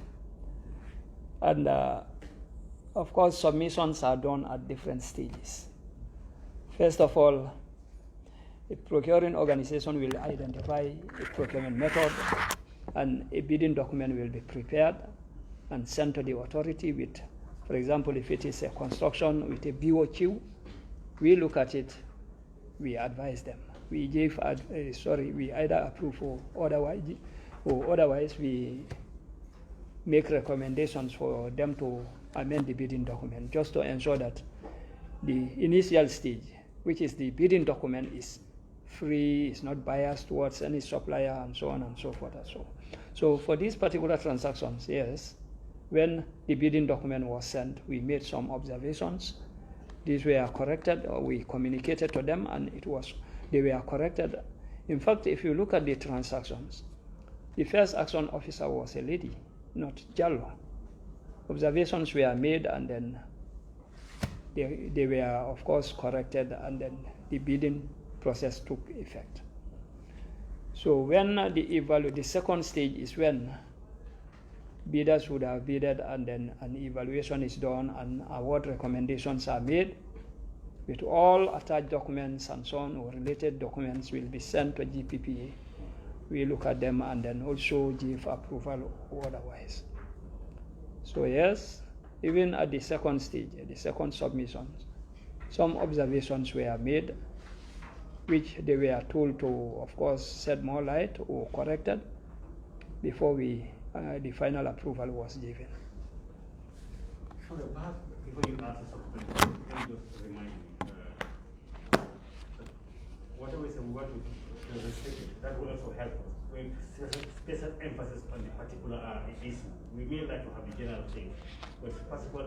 [SPEAKER 3] And of course, submissions are done at different stages. First of all, a procuring organization will identify a procurement method, and a bidding document will be prepared and sent to the authority with, for example, if it is a construction with a BOQ, we look at it, we advise them. We give, we either approve or otherwise we make recommendations for them to amend the bidding document, just to ensure that the initial stage, which is the bidding document, is free, is not biased towards any supplier, and so on and so forth. So for these particular transactions, yes, when the bidding document was sent, we made some observations. These were corrected, or we communicated to them, and they were corrected. In fact, if you look at the transactions, the first action officer was a lady, not Jallo. Observations were made, and then they were, of course, corrected, and then the bidding process took effect. So when the second stage is when bidders would have bidded, and then an evaluation is done, and award recommendations are made, with all attached documents and so on, or related documents will be sent to GPPA. We look at them and then also give approval or otherwise. So yes, even at the second stage, the second submission, some observations were made, which they were told to, of course, shed more light or corrected before the final approval was given.
[SPEAKER 1] Before you answer something, can you just remind me, whatever is the word restricted, that will also help us. When special emphasis on the particular issue, we may like to have the general thing, but particular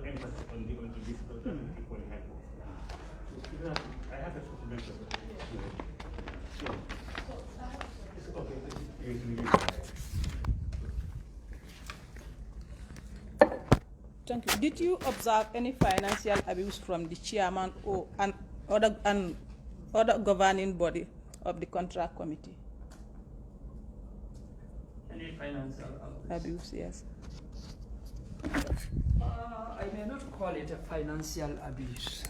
[SPEAKER 1] emphasis on the issue that will equally help us. So I have a supplementary.
[SPEAKER 9] Thank you. Did you observe any financial abuse from the chairman or other governing body of the contract committee?
[SPEAKER 1] Any
[SPEAKER 5] Financial
[SPEAKER 9] abuse, yes.
[SPEAKER 3] I may not call it a financial abuse.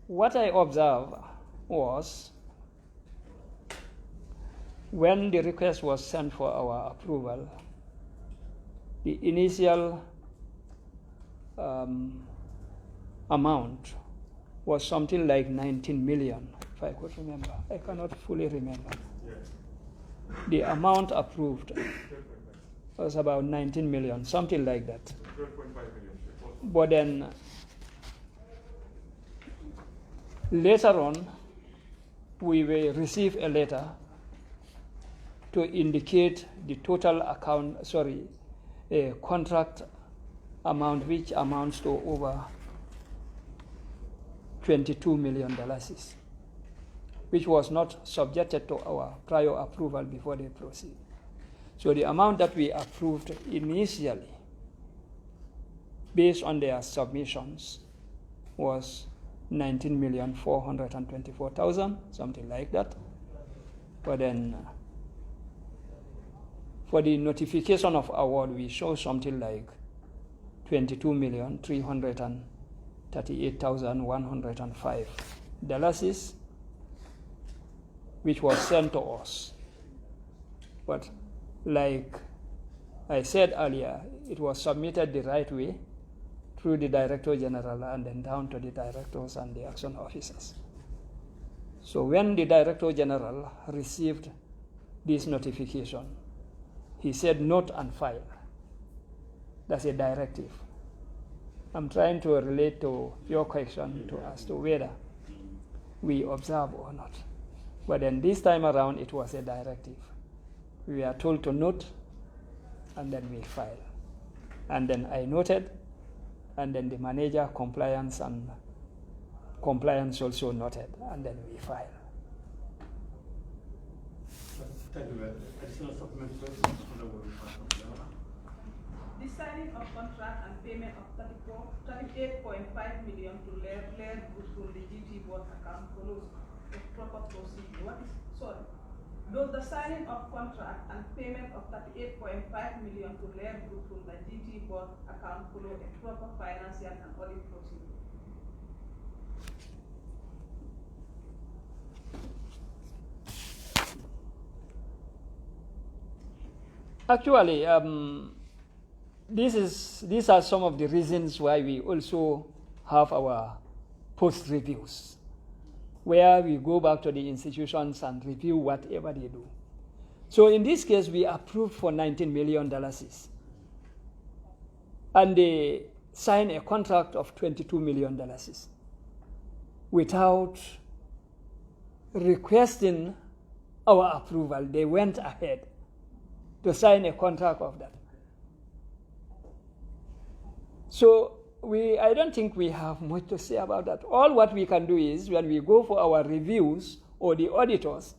[SPEAKER 3] What I observed was when the request was sent for our approval, the initial amount was something like 19 million, if I could remember. I cannot fully remember. The amount approved was about 19 million, something like that.
[SPEAKER 2] 12.5 million.
[SPEAKER 3] But then later on, we will receive a letter to indicate the total contract amount, which amounts to over $22 million, which was not subjected to our prior approval before they proceed. So the amount that we approved initially, based on their submissions, was 19,424,000, something like that. But then for the notification of award, we show something like 22,338,105 dollars, which was sent to us. But like I said earlier, it was submitted the right way through the Director General and then down to the directors and the action officers. So when the Director General received this notification, he said note and file. That's a directive. I'm trying to relate to your question as to whether we observe or not. But then this time around, it was a directive. We are told to note, and then we file. And then I noted, and then the manager compliance also noted, and then we file.
[SPEAKER 4] Thank you. Additional supplementary questions?
[SPEAKER 9] The signing of contract and payment of 38.5 million to Laird Group from the GT board account follows a proper procedure. Does the signing of contract and payment of 38.5 million to Laird Group from the GT board account follow a proper financial and audit procedure?
[SPEAKER 3] Actually, these are some of the reasons why we also have our post reviews, where we go back to the institutions and review whatever they do. So in this case, we approved for $19 million, and they signed a contract of $22 million without requesting our approval. They went ahead to sign a contract of that. So I don't think we have much to say about that. All what we can do is when we go for our reviews, or the auditors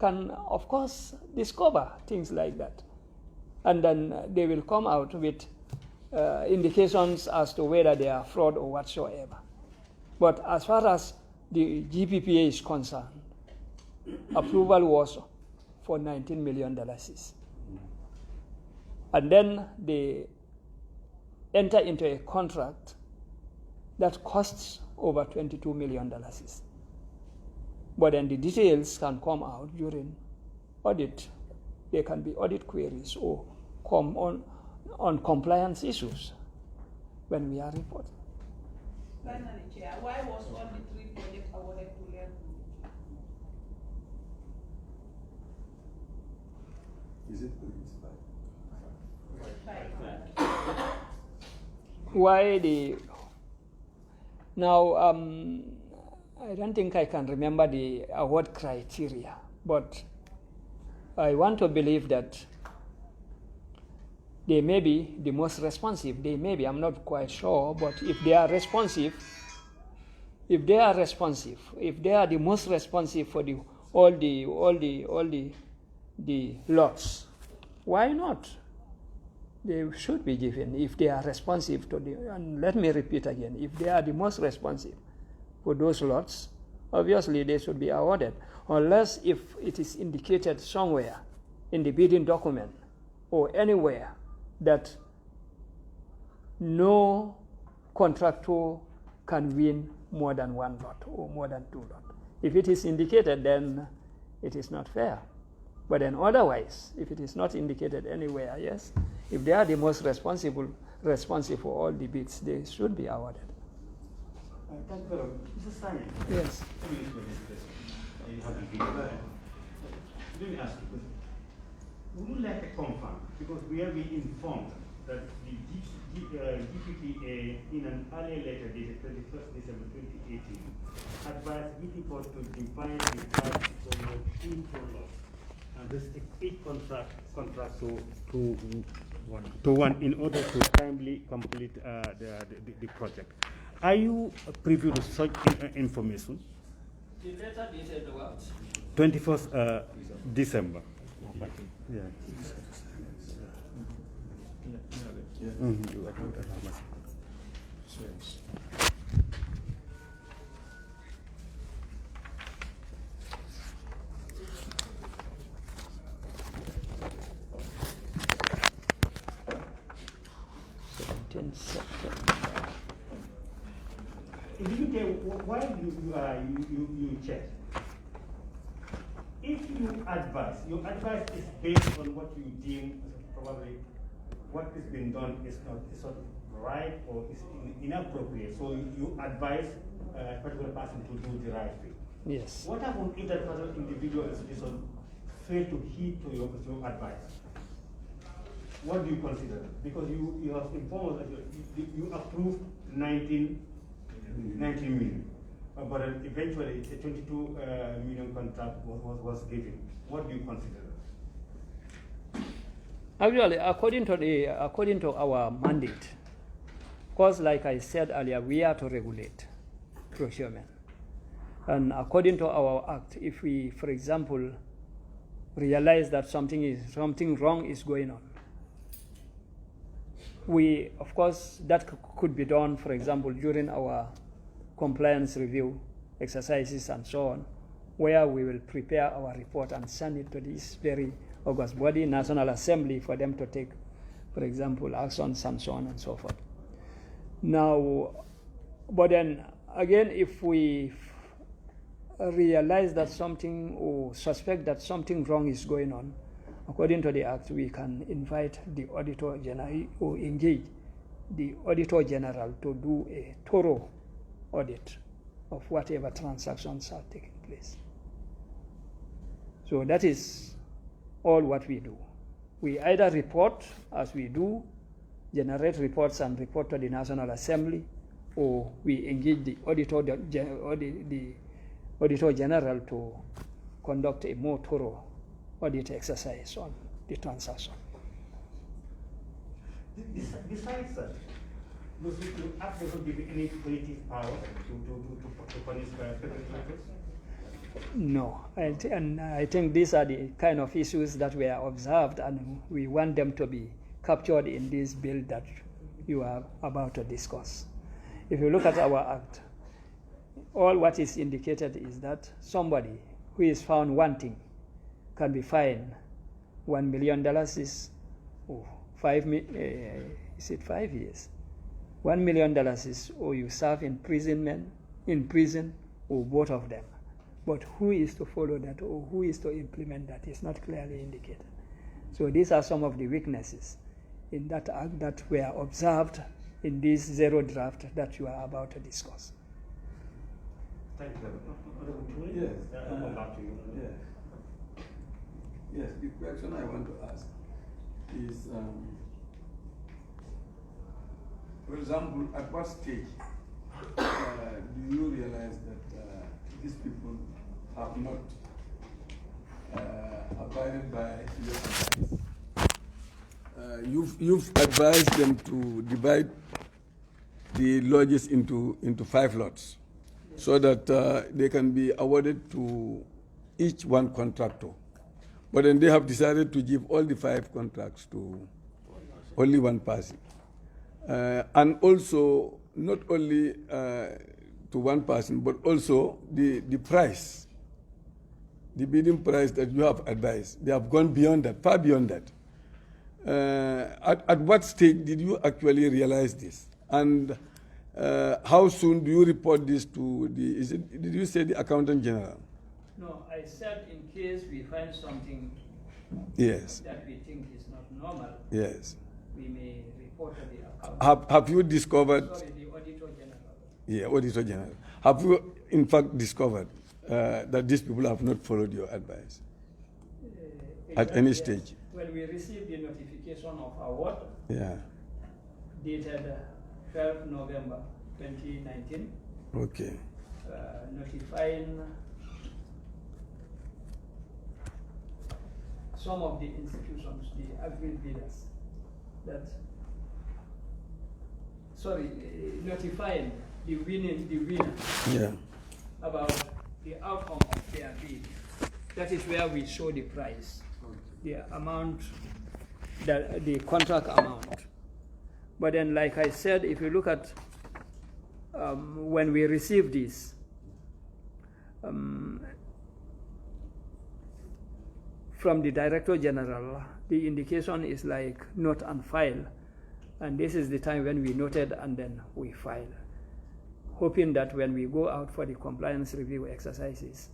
[SPEAKER 3] can, of course, discover things like that. And then they will come out with indications as to whether they are fraud or whatsoever. But as far as the GPPA is concerned, approval was for $19 million. And then they enter into a contract that costs over $22 million. But then the details can come out during audit. There can be audit queries or come on compliance issues when we are reporting.
[SPEAKER 9] Finally, Chair, why was all the 3 projects awarded to Laird Group?
[SPEAKER 6] Is it?
[SPEAKER 3] Why now, I don't think I can remember the award criteria, but I want to believe that they may be the most responsive. They may be, I'm not quite sure, but if they are responsive, if they are the most responsive for all the lots, why not? They should be given if they are responsive to and let me repeat again, if they are the most responsive for those lots, obviously they should be awarded, unless if it is indicated somewhere in the bidding document or anywhere that no contractor can win more than one lot or more than two lots. If it is indicated, then it is not fair. But then otherwise, if it is not indicated anywhere, yes, if they are the most responsive for all the bids, they should be awarded.
[SPEAKER 1] Thank you very much. Mr. Sani.
[SPEAKER 3] Yes.
[SPEAKER 1] Let me ask you, would you like to confirm, because we have been informed that the GPPA in an earlier letter dated 21st December 2018 advised GTB to divide the price for into lots and restrict each contract to one in order to timely complete the project. Are you privy to such information?
[SPEAKER 3] The letter dated what?
[SPEAKER 1] 21st December. Yeah. Why you check? If you advise, your advice is based on what you deem probably what is being done is not right or is inappropriate. So you advise a particular person to do the right thing.
[SPEAKER 3] Yes.
[SPEAKER 1] What happens if that particular individual institution fail to heed to your advice? What do you consider? Because you have informed us that you approved 19 million. But eventually, a 22 million contract was given. What do you consider?
[SPEAKER 3] Actually, according to our mandate, because like I said earlier, we are to regulate procurement, and according to our act, if we, for example, realize that something wrong is going on, we, of course, that could be done, for example, during our compliance review exercises and so on, where we will prepare our report and send it to this very august body, National Assembly, for them to take, for example, actions and so on and so forth. Now, but then again, if we realize that something or suspect that something wrong is going on, according to the Act, we can invite the Auditor General or engage the Auditor General to do a thorough audit of whatever transactions are taking place. So that is all what we do. We either report as we do, generate reports and report to the National Assembly, or we engage the Auditor General to conduct a more thorough audit exercise on the transaction.
[SPEAKER 1] Besides that, does the Act doesn't give any punitive power to punish perpetrators?
[SPEAKER 3] No, and I think these are the kind of issues that were observed, and we want them to be captured in this bill that you are about to discuss. If you look at our Act, all what is indicated is that somebody who is found wanting can be fined $1 million is 5 years. $1 million is, or you serve in prison, or both of them. But who is to follow that, or who is to implement that is not clearly indicated. So these are some of the weaknesses in that Act that were observed in this zero draft that you are about to discuss.
[SPEAKER 1] Thank you.
[SPEAKER 6] Yes.
[SPEAKER 1] I'll come back to you.
[SPEAKER 6] Yes, the question I want to ask is, for example, at what stage do you realize that these people have not abided by your advice? You've advised them to divide the lodges into 5 lots, so that they can be awarded to each one contractor. But then they have decided to give all the 5 contracts to only one person. And also, not only to one person, but also the price the bidding price that you have advised. They have gone beyond that, far beyond that. At what stage did you actually realize this? And how soon do you report this to the, did you say the Accountant General?
[SPEAKER 5] No, I said in case we find something
[SPEAKER 6] Yes.
[SPEAKER 5] that we think is not normal,
[SPEAKER 6] Yes.
[SPEAKER 5] we may report to the accountant.
[SPEAKER 6] Have you discovered?
[SPEAKER 5] Sorry, the Auditor General.
[SPEAKER 6] Yeah, Auditor General. Have you in fact discovered that these people have not followed your advice at any stage?
[SPEAKER 5] When we received the notification of award,
[SPEAKER 6] Yeah.
[SPEAKER 5] dated 12 November 2019,
[SPEAKER 6] Okay.
[SPEAKER 5] notifying some of the institutions, the agreed bidders, that, notifying the winner
[SPEAKER 6] Yeah.
[SPEAKER 5] about the outcome of their bid. That is where we show the price, the amount, the contract amount. But then, like I said, if you look at when we receive this, from the Director General, the indication is like note and file. And this is the time when we noted and then we file, hoping that when we go out for the compliance review exercises,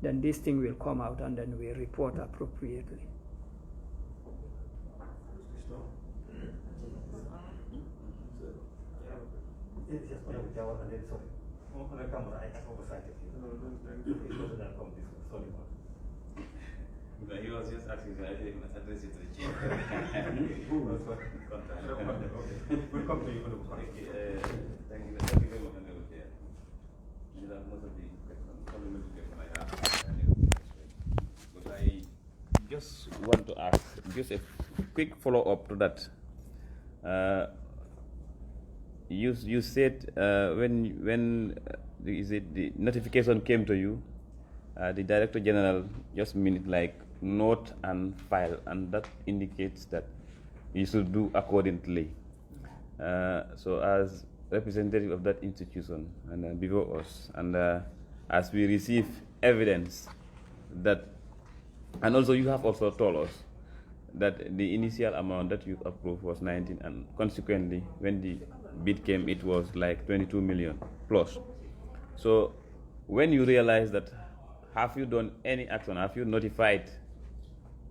[SPEAKER 5] then this thing will come out and then we report appropriately.
[SPEAKER 10] He was just asking if I can address it to the chair.
[SPEAKER 2] We'll come to you for the
[SPEAKER 10] Thank you very much, Honorable Chair. These are most of the fundamental questions I have. But I just want to ask just a quick follow-up to that. You said when the notification came to you, the Director General just meant like note and file, and that indicates that you should do accordingly. So as representative of that institution and before us, and as we receive evidence that, and also you have also told us that the initial amount that you approved was 19, and consequently when the bid came it was like 22 million plus. So when you realize that, have you done any action? Have you notified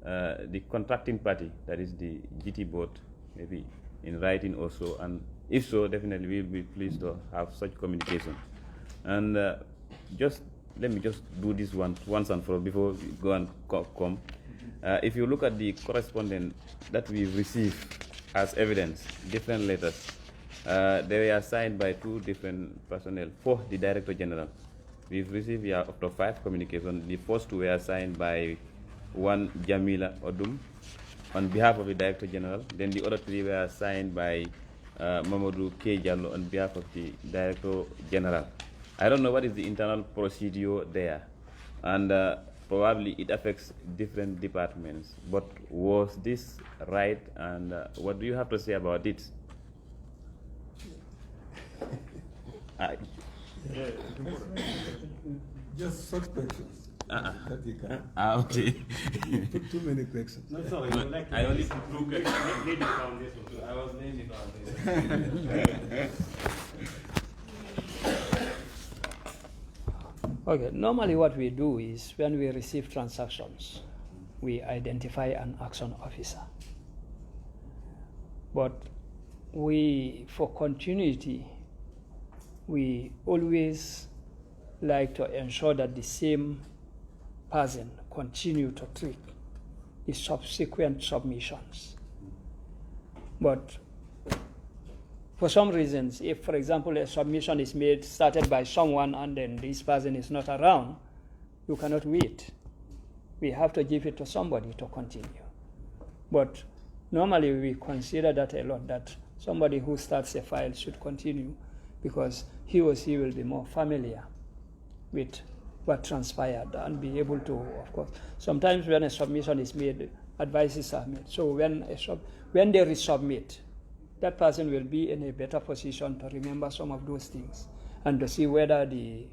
[SPEAKER 10] the contracting party, that is the GT board, maybe in writing also? And if so, definitely we'll be pleased to have such communication. And just let me just do this once and for all before we go and come. If you look at the correspondence that we received as evidence, different letters, they were signed by two different personnel for the Director General. We've received up to 5 communications. The first 2 were signed by one Jamila Odum on behalf of the Director General. Then the other 3 were signed by Mamadou K. Jallo on behalf of the Director General. I don't know what is the internal procedure there, and probably it affects different departments. But was this right, and what do you have to say about it?
[SPEAKER 6] Just such questions. That you can.
[SPEAKER 10] Okay.
[SPEAKER 6] You put too many questions.
[SPEAKER 1] No, sorry, you like
[SPEAKER 10] I only put 2 questions.
[SPEAKER 1] Lay the foundation too.
[SPEAKER 10] I was laying the foundation.
[SPEAKER 5] Okay, normally what we do is when we receive transactions, we identify an action officer. But for continuity, we always like to ensure that the same person continue to treat the subsequent submissions. But for some reasons, if, for example, a submission is started by someone and then this person is not around, you cannot wait. We have to give it to somebody to continue. But normally we consider that a lot, that somebody who starts a file should continue because he or she will be more familiar with what transpired and be able to, of course. Sometimes when a submission is made, advices are made. So when they resubmit, that person will be in a better position to remember some of those things and to see whether the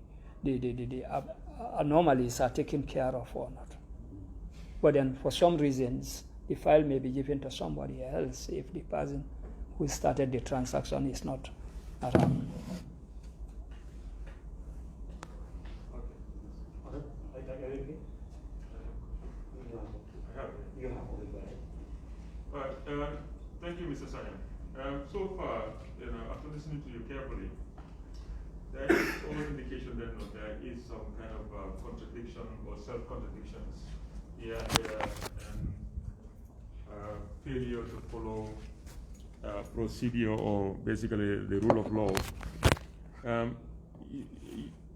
[SPEAKER 3] anomalies are taken care of or not. But then for some reasons, the file may be given to somebody else if the person who started the transaction is not around.
[SPEAKER 2] Thank you, Mr. Sayan. So far, after listening to you carefully, there is all indication that there is some kind of contradiction or self-contradictions here and there, and failure to follow procedure or basically the rule of law.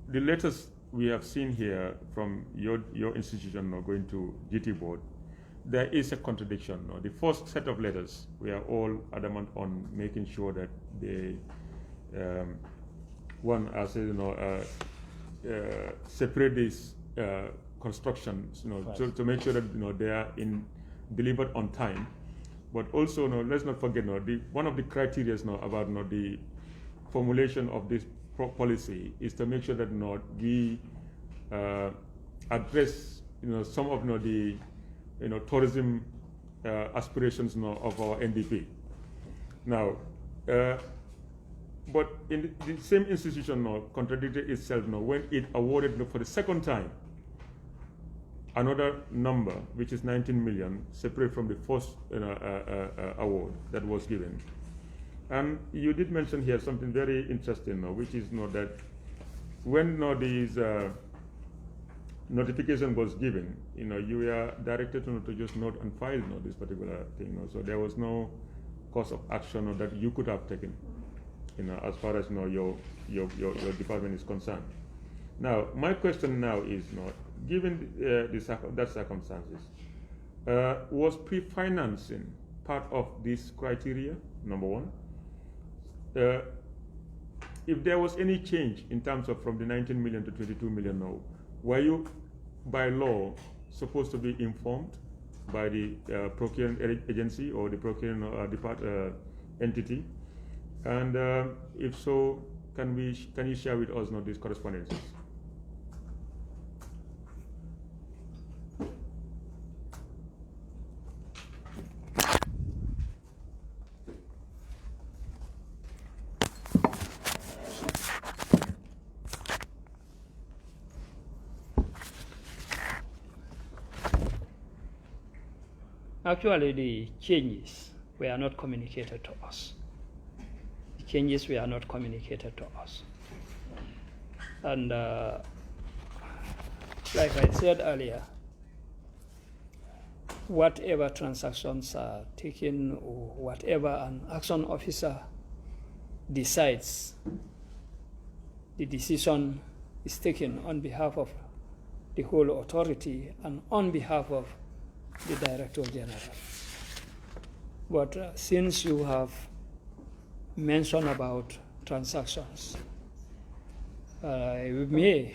[SPEAKER 2] The letters we have seen here from your institution going to GT board, there is a contradiction. The first set of letters, we are all adamant on making sure that they, separate these constructions, to make sure that they are delivered on time. But also, let's not forget, one of the criteria about the formulation of this policy is to make sure that we address some of the tourism aspirations of our NDP. Now, but in the same institution contradicted itself when it awarded for the second time another number, which is 19 million, separate from the first award that was given. And you did mention here something very interesting, which is that when these notification was given, you were directed to just note and file this particular thing. So there was no course of action that you could have taken, as far as your department is concerned. Now, my question now is, given that circumstances, was pre-financing part of this criteria? Number one. If there was any change in terms of from the 19 million to 22 million now, were you, by law, supposed to be informed by the procuring agency or the procuring entity? And if so, can you share with us these correspondences?
[SPEAKER 3] Actually, the changes were not communicated to us. The changes were not communicated to us. And like I said earlier, whatever transactions are taken or whatever an action officer decides, the decision is taken on behalf of the whole authority and on behalf of the Director General. But since you have mentioned about transactions, we may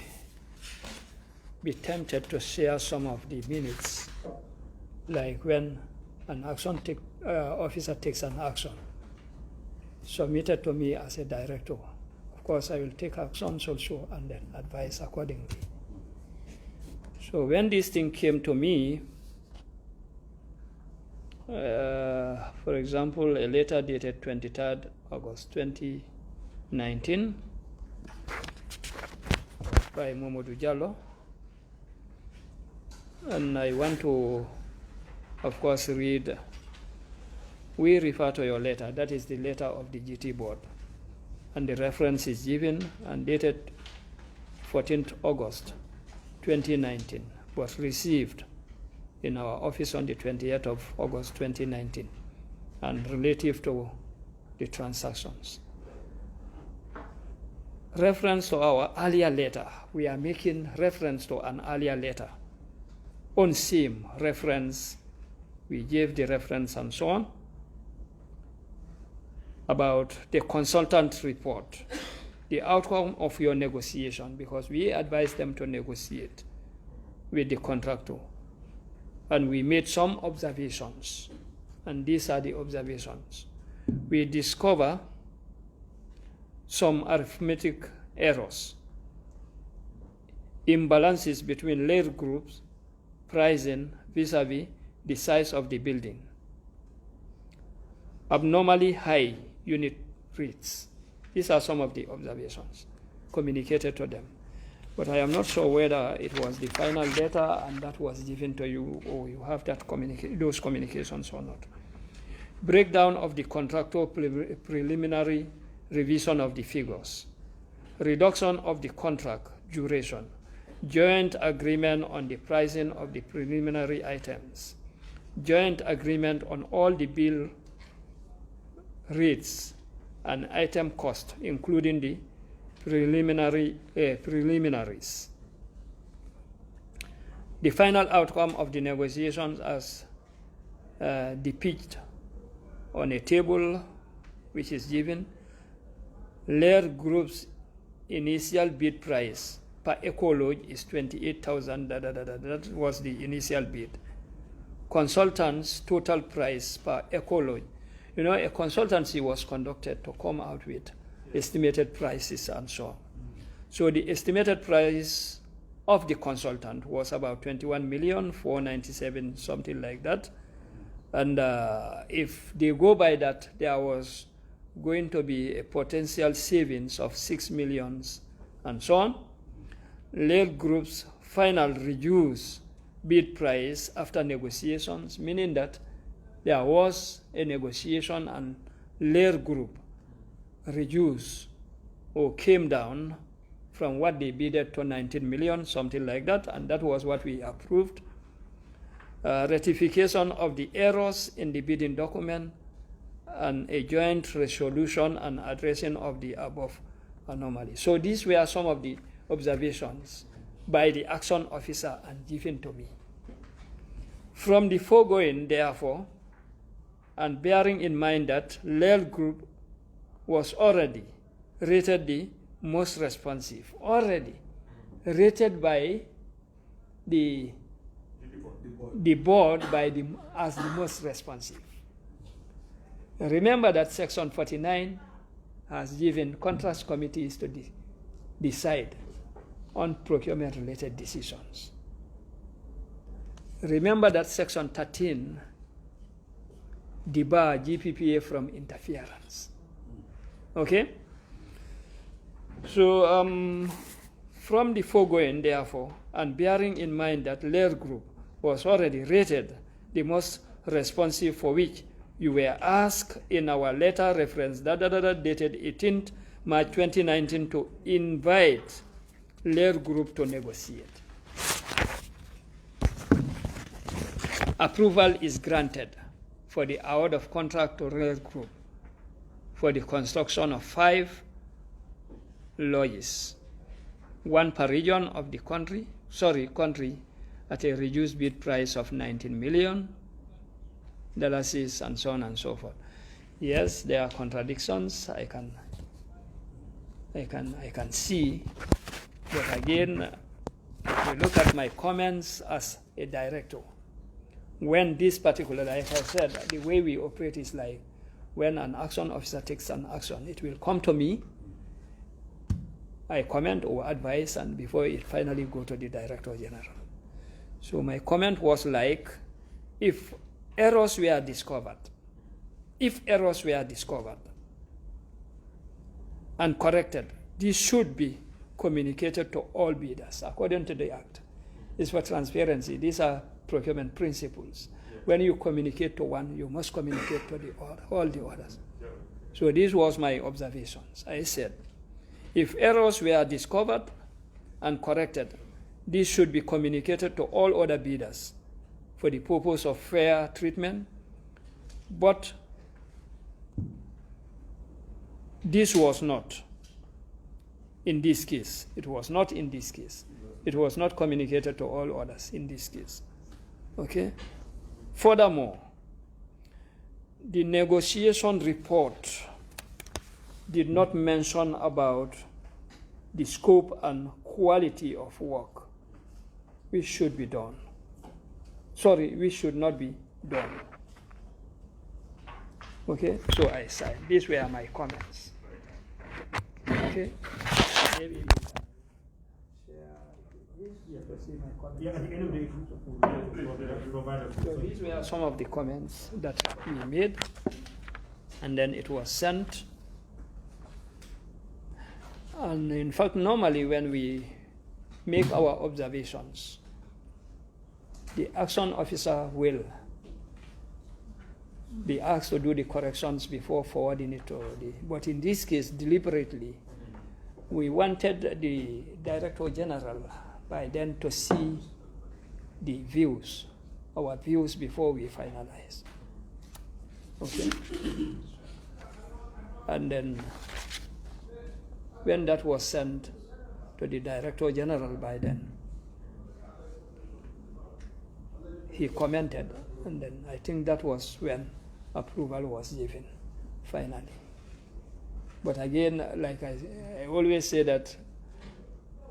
[SPEAKER 3] be tempted to share some of the minutes, like when an action officer takes an action submitted to me as a director. Of course, I will take actions also and then advise accordingly. So when this thing came to me, for example, a letter dated 23rd August 2019 by Mamadou Diallo, and I want to, of course, read. We refer to your letter, that is the letter of the GT board, and the reference is given and dated 14th August 2019, was received in our office on the 28th of August 2019, and relative to the transactions. Reference to our earlier letter, we are making reference to an earlier letter. On same reference, we gave the reference and so on about the consultant report, the outcome of your negotiation, because we advised them to negotiate with the contractor. And we made some observations, and these are the observations. We discover some arithmetic errors imbalances between layer groups, pricing vis-a-vis the size of the building, abnormally high unit rates. These are some of the observations communicated to them. But I am not sure whether it was the final data and that was given to you, or you have that those communications or not. Breakdown of the contractual preliminary revision of the figures, reduction of the contract duration, joint agreement on the pricing of the preliminary items, joint agreement on all the bill rates and item cost, including the preliminaries. The final outcome of the negotiations as depicted on a table which is given. Layer group's initial bid price per eco-lodge is 28,000, that was the initial bid. Consultant's total price per eco-lodge. You know, a consultancy was conducted to come out with estimated prices and so on. So the estimated price of the consultant was about 21,497,000, something like that. And if they go by that, there was going to be a potential savings of 6 million and so on. Layer group's final reduced bid price after negotiations, meaning that there was a negotiation and layer group reduced or came down from what they bidded to 19 million, something like that, and that was what we approved. Ratification of the errors in the bidding document and a joint resolution and addressing of the above anomaly. So these were some of the observations by the action officer and given to me. From the foregoing, therefore, and bearing in mind that layer group was already rated the most responsive, already rated by the board as the most responsive. Remember that Section 49 has given contract committees to decide on procurement-related decisions. Remember that Section 13 debar GPPA from interference. Okay? So from the foregoing, therefore, and bearing in mind that layer group was already rated the most responsive, for which you were asked in our letter reference dated 18th March 2019 to invite layer group to negotiate. Approval is granted for the award of contract to layer group for the construction of 5 lodges, 1 per region of the country, at a reduced bid price of $19 million, and so on and so forth. Yes, there are contradictions. I can see, but again, if you look at my comments as a director, when this particular, like I said, the way we operate is like when an action officer takes an action, it will come to me, I comment or advise, and before it finally go to the Director General. So my comment was like, if errors were discovered and corrected, this should be communicated to all bidders according to the Act. It's for transparency. These are procurement principles. Yeah. When you communicate to one, you must communicate to all the others. Yeah. So this was my observations. I said, if errors were discovered and corrected, this should be communicated to all other bidders for the purpose of fair treatment. But this was not in this case. It was not in this case. It was not communicated to all others in this case. Okay? Furthermore, the negotiation report did not mention about the scope and quality of work which should be done. Sorry, which should not be done. Okay, so I said, these were my comments. Okay, maybe we can share. proceed my comment.
[SPEAKER 1] Yeah, at the end of the
[SPEAKER 3] So these were some of the comments that we made, and then it was sent. And in fact, normally when we make our observations, the action officer will be asked to do the corrections before forwarding it to the, but in this case, deliberately, we wanted the Director General by then to see the views, our views before we finalize. Okay? And then when that was sent to the Director General by then, he commented, and then I think that was when approval was given, finally. But again, like I always say that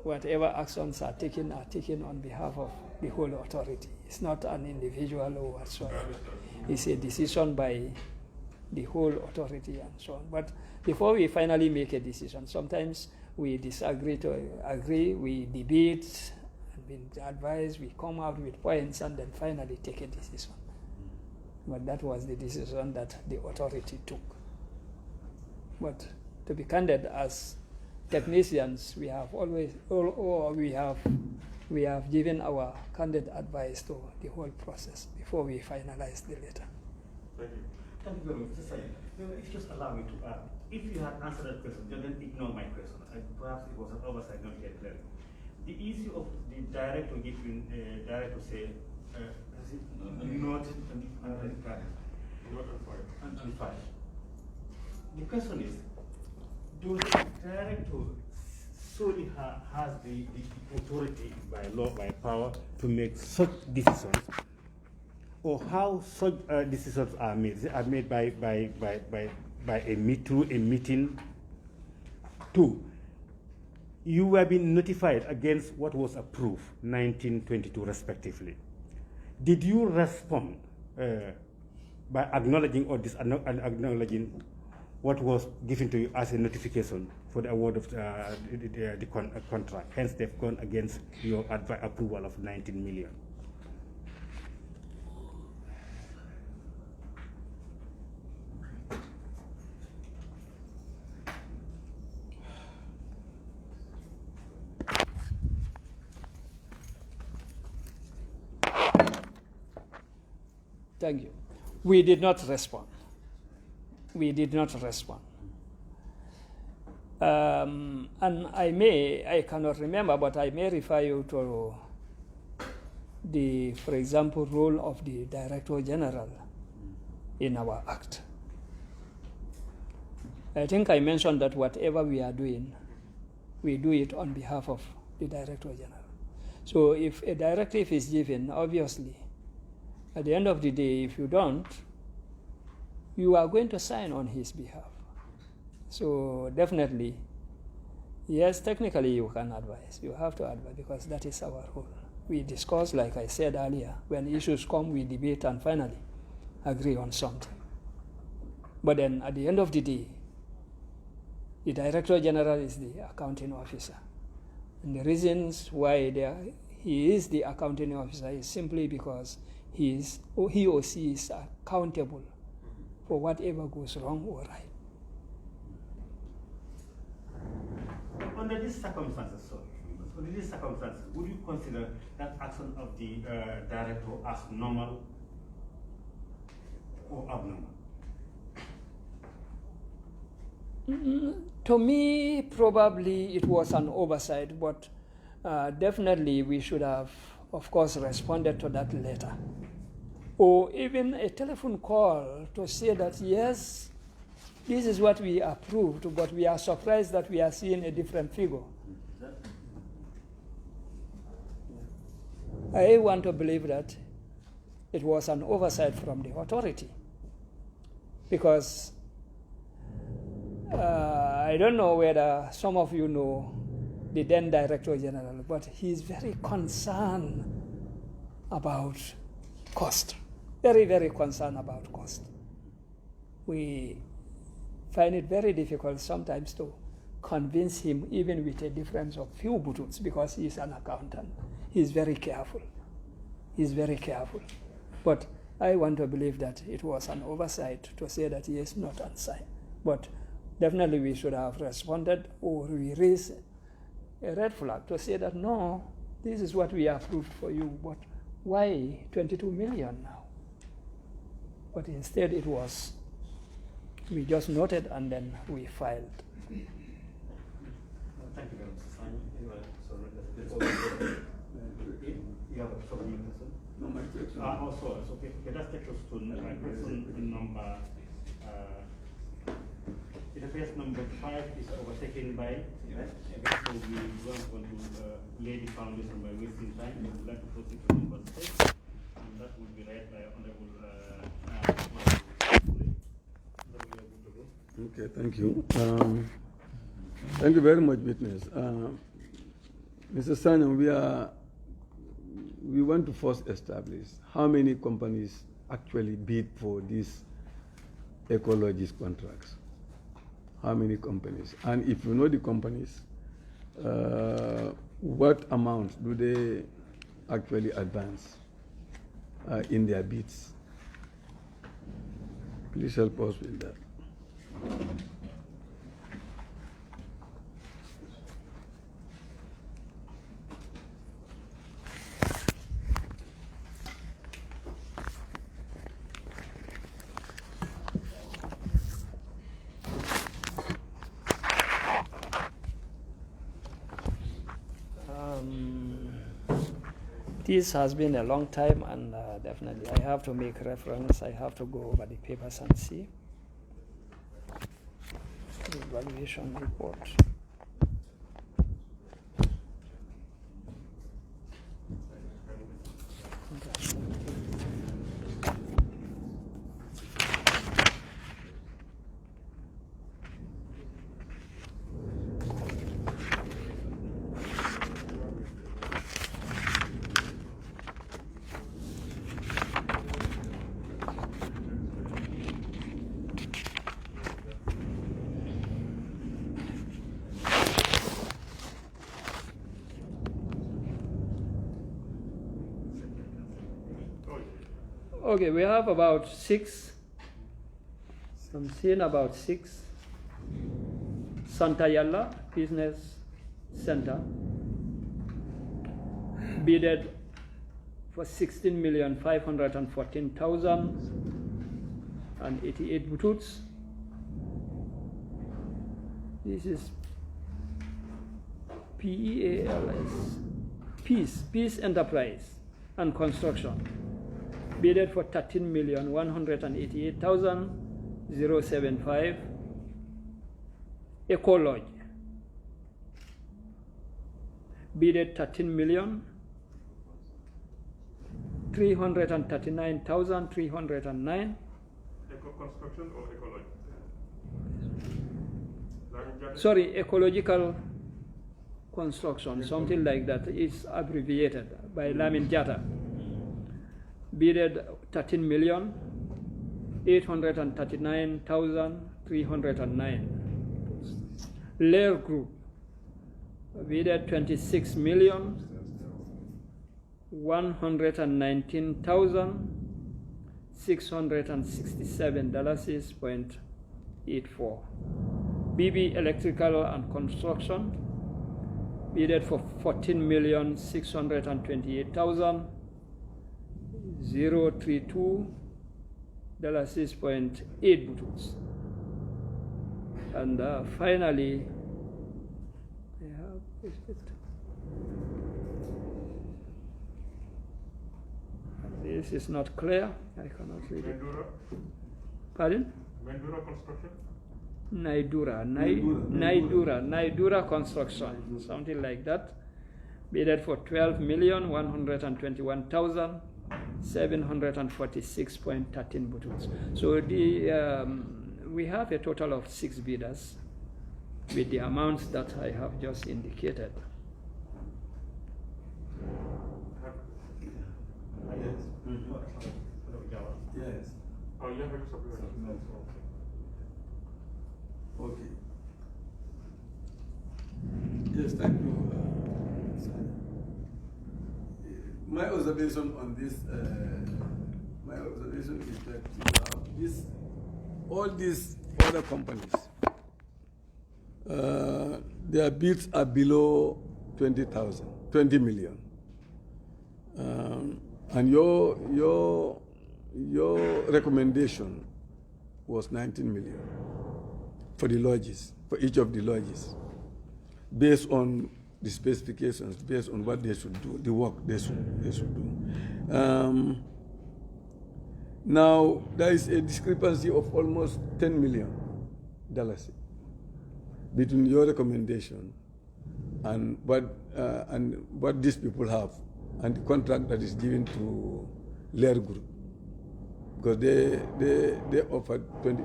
[SPEAKER 3] whatever actions are taken on behalf of the whole authority. It's not an individual or whatsoever. It's a decision by the whole authority and so on. But before we finally make a decision, sometimes we disagree to agree, we debate, we advise, we come out with points, and then finally take a decision. But that was the decision that the authority took. But to be candid, as technicians, we have always, we have given our candid advice to the whole process before we finalize the letter.
[SPEAKER 1] Thank you. Thank you very much. If you just allow me to add, if you had answered that question, then ignore my question. Perhaps it was an oversight, not yet clear. The issue of the director giving, director say, not unqualified. The question is, does the director solely has the authority by law, by power, to make such decisions, or how such decisions are made? They are made by through a meeting. Two, you were being notified against what was approved, 1922 respectively. Did you respond by acknowledging or acknowledging what was given to you as a notification for the award of the contract? Hence, they've gone against your approval of 19 million.
[SPEAKER 3] Thank you. We did not respond. We did not respond. And I cannot remember, but I may refer you to the, for example, role of the Director General in our act. I think I mentioned that whatever we are doing, we do it on behalf of the Director General. So if a directive is given, obviously, at the end of the day, if you don't, you are going to sign on his behalf. So definitely, yes, technically you can advise. You have to advise because that is our role. We discuss, like I said earlier, when issues come, we debate and finally agree on something. But then at the end of the day, the Director General is the accounting officer. And the reasons why he is the accounting officer is simply because he or she is accountable for whatever goes wrong or right.
[SPEAKER 1] Under these circumstances, would you consider that action of the director as normal or abnormal?
[SPEAKER 3] To me, probably it was an oversight, but definitely we should have, of course, responded to that letter. Or even a telephone call to say that, yes, this is what we approved, but we are surprised that we are seeing a different figure. I want to believe that it was an oversight from the authority. Because I don't know whether some of you know the then Director General, but he is very concerned about cost. Very, very concerned about cost. We find it very difficult sometimes to convince him, even with a difference of few buttons, because he is an accountant. He's very careful. He's very careful. But I want to believe that it was an oversight to say that he is not unsigned. But definitely we should have responded, or we raised a red flag to say that no, this is what we approved for you, but why 22 million now? But instead it was, we just noted and then we filed.
[SPEAKER 1] Thank you very much, Simon. You have a question?
[SPEAKER 6] No, my question.
[SPEAKER 1] Also, it's okay. Let's take us to question number. It appears number 5 is overtaken by. So we don't want to lay the foundation by wasting time. We would like to proceed to number 6, and that will be read by Honorable.
[SPEAKER 6] Okay, thank you. Thank you very much, witness. Mr. Sanyang, we want to first establish how many companies actually bid for these ecologist contracts. How many companies? And if you know the companies, what amount do they actually advance in their bids? Please help us with that.
[SPEAKER 3] This has been a long time, and definitely I have to make reference. I have to go over the papers and see the evaluation report. Okay, we have about 6. I'm seeing about 6. Santa Yalla Business Center bidded for 16,514,088 butts. This is PEALS, Peace Enterprise and Construction. Bidded for 13,188,075. Ecolodge bidded 13,339,309.
[SPEAKER 2] Eco construction or ecology?
[SPEAKER 3] Sorry, ecological construction, something like that. It's abbreviated by Lamin Jata. Bidded 13,839,309. Lair Group bidded 26,119,667.84. BB Electrical and Construction bidded for 14,628,032.6.8 buttons. And finally, this is not clear. I cannot read it. Pardon?
[SPEAKER 2] Mendura Construction?
[SPEAKER 3] Naidura Construction, something like that. Bidded for 12,121,746.13 buttons. So we have a total of 6 bidders with the amounts that I have just indicated.
[SPEAKER 6] Yes.
[SPEAKER 2] Oh, you have a
[SPEAKER 6] Okay. Yes, thank you. my observation on this, my observation is that you have all these other companies, their bids are below 20 million. And your recommendation was 19 million for the lodges, for each of the lodges, based on the specifications, based on what they should do, the work they should do. Now, there is a discrepancy of almost $10 million between your recommendation and what these people have, and the contract that is given to Lair Group, because they offered 20.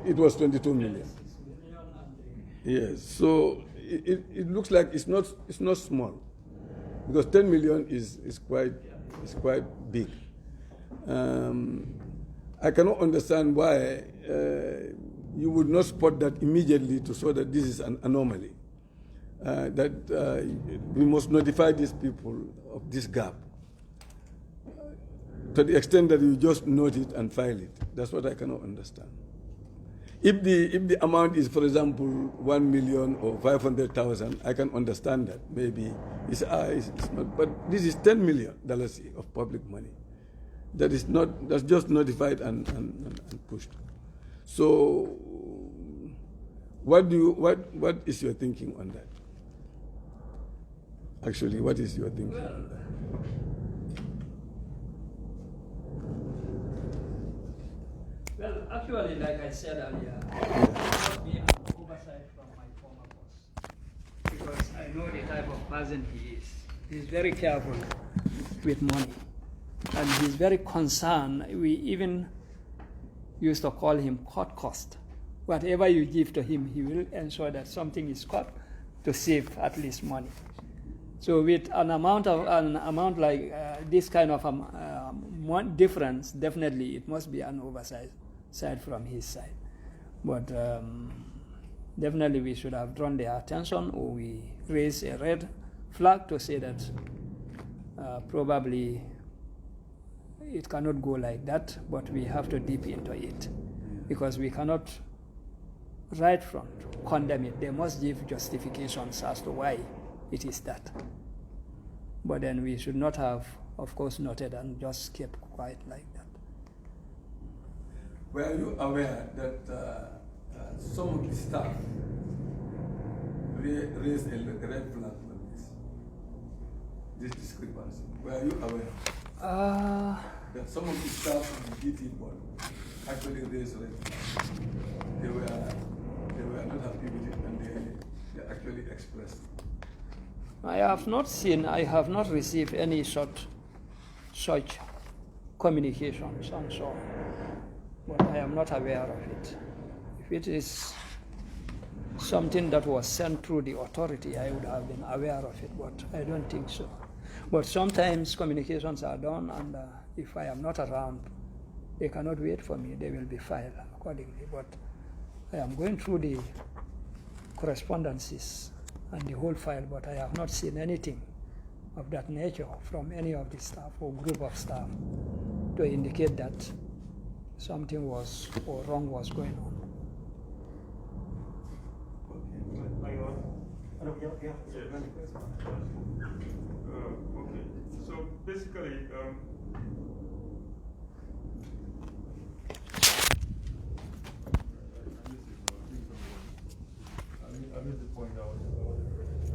[SPEAKER 6] It was 22 million. Yes, so it looks like it's not small, because 10 million is quite big. I cannot understand why you would not spot that immediately to show that this is an anomaly. That we must notify these people of this gap to the extent that you just note it and file it. That's what I cannot understand. If the amount is, for example, 1 million or 500,000, I can understand that. Maybe it's not. But this is $10 million of public money. That's just notified and pushed. So, what is your thinking on that? Actually, what is your thinking on that?
[SPEAKER 3] Well, actually, like I said earlier, it must be an oversight from my former boss, because I know the type of person he is. He's very careful with money, and he's very concerned. We even used to call him cut cost. Whatever you give to him, he will ensure that something is cut to save at least money. So with an amount like this kind of difference, definitely it must be an oversight side from his side. But definitely we should have drawn their attention, or we raise a red flag to say that probably it cannot go like that, but we have to dip into it, because we cannot right front condemn it. They must give justifications as to why it is that. But then we should not have, of course, noted and just kept quiet like that.
[SPEAKER 6] Were you aware that some of the staff raised a red flag on this discrepancy? Were you aware that some of the staff of the GT board actually raised red flags? They were not happy with it, and they actually expressed it.
[SPEAKER 3] I have not received any such communications and so on, but I am not aware of it. If it is something that was sent through the authority, I would have been aware of it, but I don't think so. But sometimes communications are done, and if I am not around, they cannot wait for me. They will be filed accordingly. But I am going through the correspondences and the whole file, but I have not seen anything of that nature from any of the staff or group of staff to indicate that something was or wrong was going on.
[SPEAKER 2] Okay, so basically, I missed the point I wanted to raise.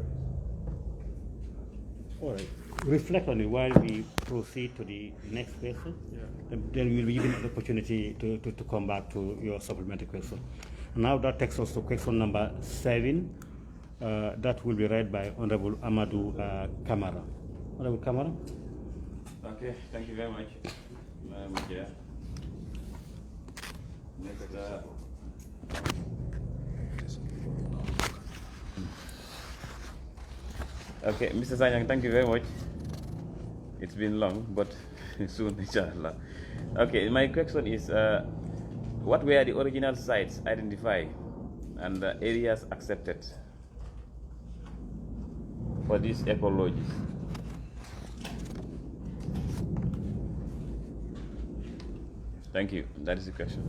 [SPEAKER 1] All right. Reflect on it while we proceed to the next question.
[SPEAKER 2] Yeah.
[SPEAKER 1] Then we'll be given an opportunity to come back to your supplementary question. Now that takes us to question number 7. That will be read by Honorable Amadou Kamara. Honorable Kamara.
[SPEAKER 10] Okay, thank you very much, Madam Chair. Next, okay, Mr. Sanyang, thank you very much. It's been long, but soon, inshallah. Okay, my question is, what were the original sites identified and the areas accepted for these ecologies? Thank you. That is the question.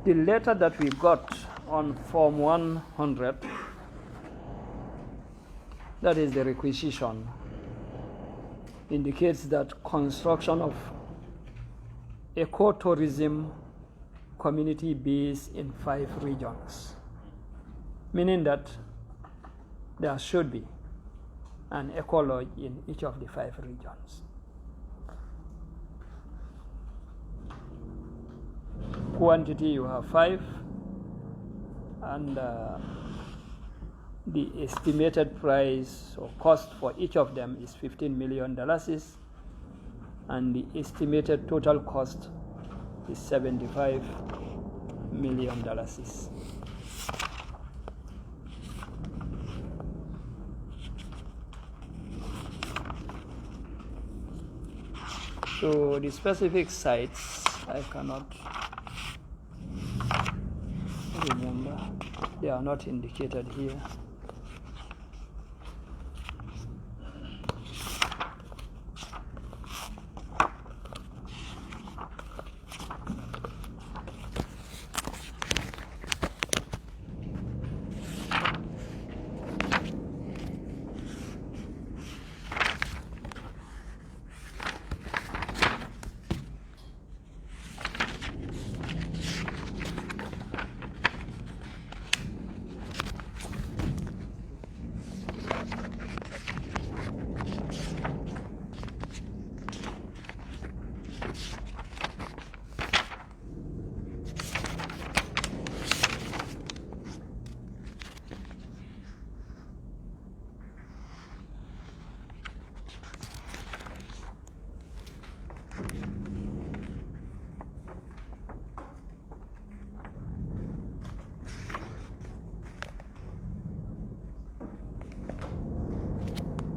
[SPEAKER 3] The letter that we got on Form 100, that is the requisition, indicates that construction of ecotourism community base in 5 regions, meaning that there should be an eco-lodge in each of the 5 regions. Quantity, you have 5, and the estimated price or cost for each of them is $15 million, and the estimated total cost is $75 million. So the specific sites I cannot remember. They are not indicated here.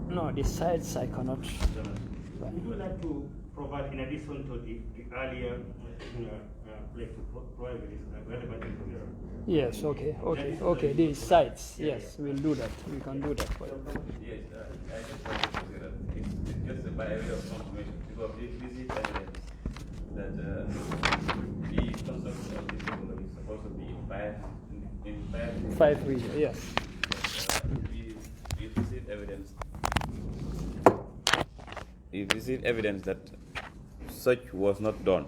[SPEAKER 3] No, the sites I cannot.
[SPEAKER 1] Would you like to provide, in addition to the earlier place to provide with this relevant information?
[SPEAKER 3] Yes, okay. These sites, yes, we'll do that. We can do that for you.
[SPEAKER 10] Yes, I just want to say that it's just by way of confirmation, because this is evidence that the construction of this building is supposed to be in
[SPEAKER 3] 5 regions, yes.
[SPEAKER 10] We received evidence. We received evidence that such was not done.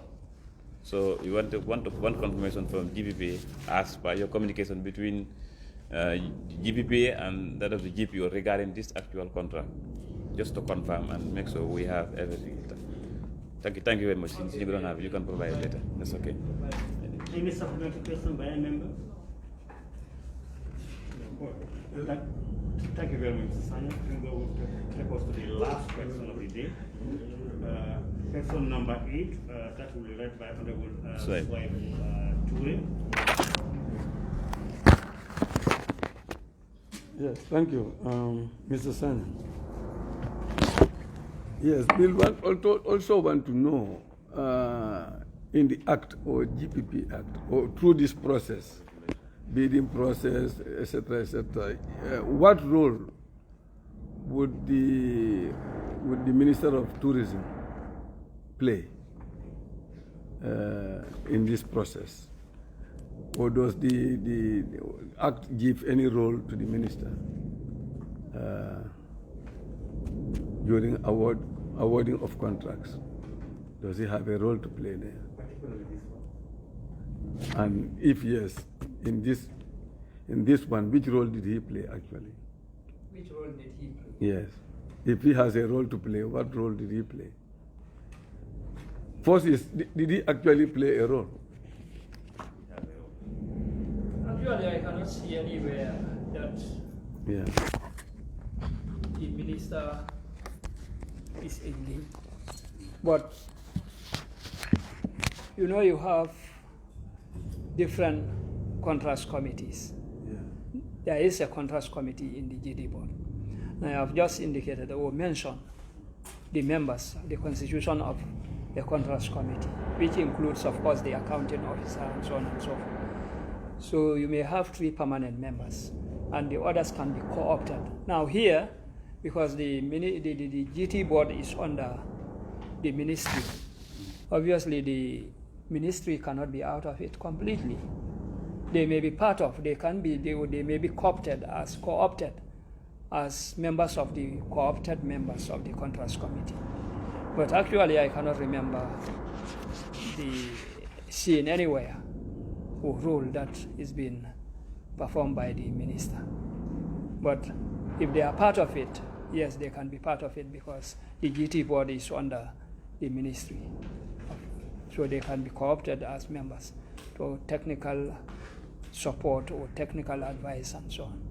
[SPEAKER 10] So we want confirmation from GPPA as per your communication between GPPA and that of the GPO regarding this actual contract, just to confirm and make sure we have everything. Thank you very much. Since you don't have it, you can provide it later. That's okay.
[SPEAKER 1] Any supplementary question by any member? Thank you very much, Mr. Sanya. We will take us to the last question of the day. Question number 8, that will be led by Honorable Ture.
[SPEAKER 6] Yes, thank you, Mr. Sanya. Yes, we also want to know in the Act or GPP Act or through this process, bidding process, etc., what role would the Minister of Tourism play in this process? Or does the Act give any role to the Minister during awarding of contracts? Does he have a role to play there? And if yes, in this one, which role did he play actually?
[SPEAKER 3] Which role did he play?
[SPEAKER 6] Yes. If he has a role to play, what role did he play? First is, did he actually play a role?
[SPEAKER 3] Actually, I cannot see anywhere that the minister is engaged. But you know, you have different contrast committees.
[SPEAKER 6] Yeah.
[SPEAKER 3] There is a contrast committee in the GD board. Now, I have just indicated or mentioned the members, the constitution of the contrast committee, which includes, of course, the accounting officer and so on and so forth. So you may have 3 permanent members, and the others can be co-opted. Now here, because the GT board is under the ministry, obviously the ministry cannot be out of it completely. They may be part of, they may be co-opted as members of the co-opted members of the contrast committee. But actually I cannot remember seeing anywhere or role that is being performed by the minister. But if they are part of it, yes, they can be part of it because the GT board is under the ministry. So they can be co-opted as members to technical support or technical advice and so on.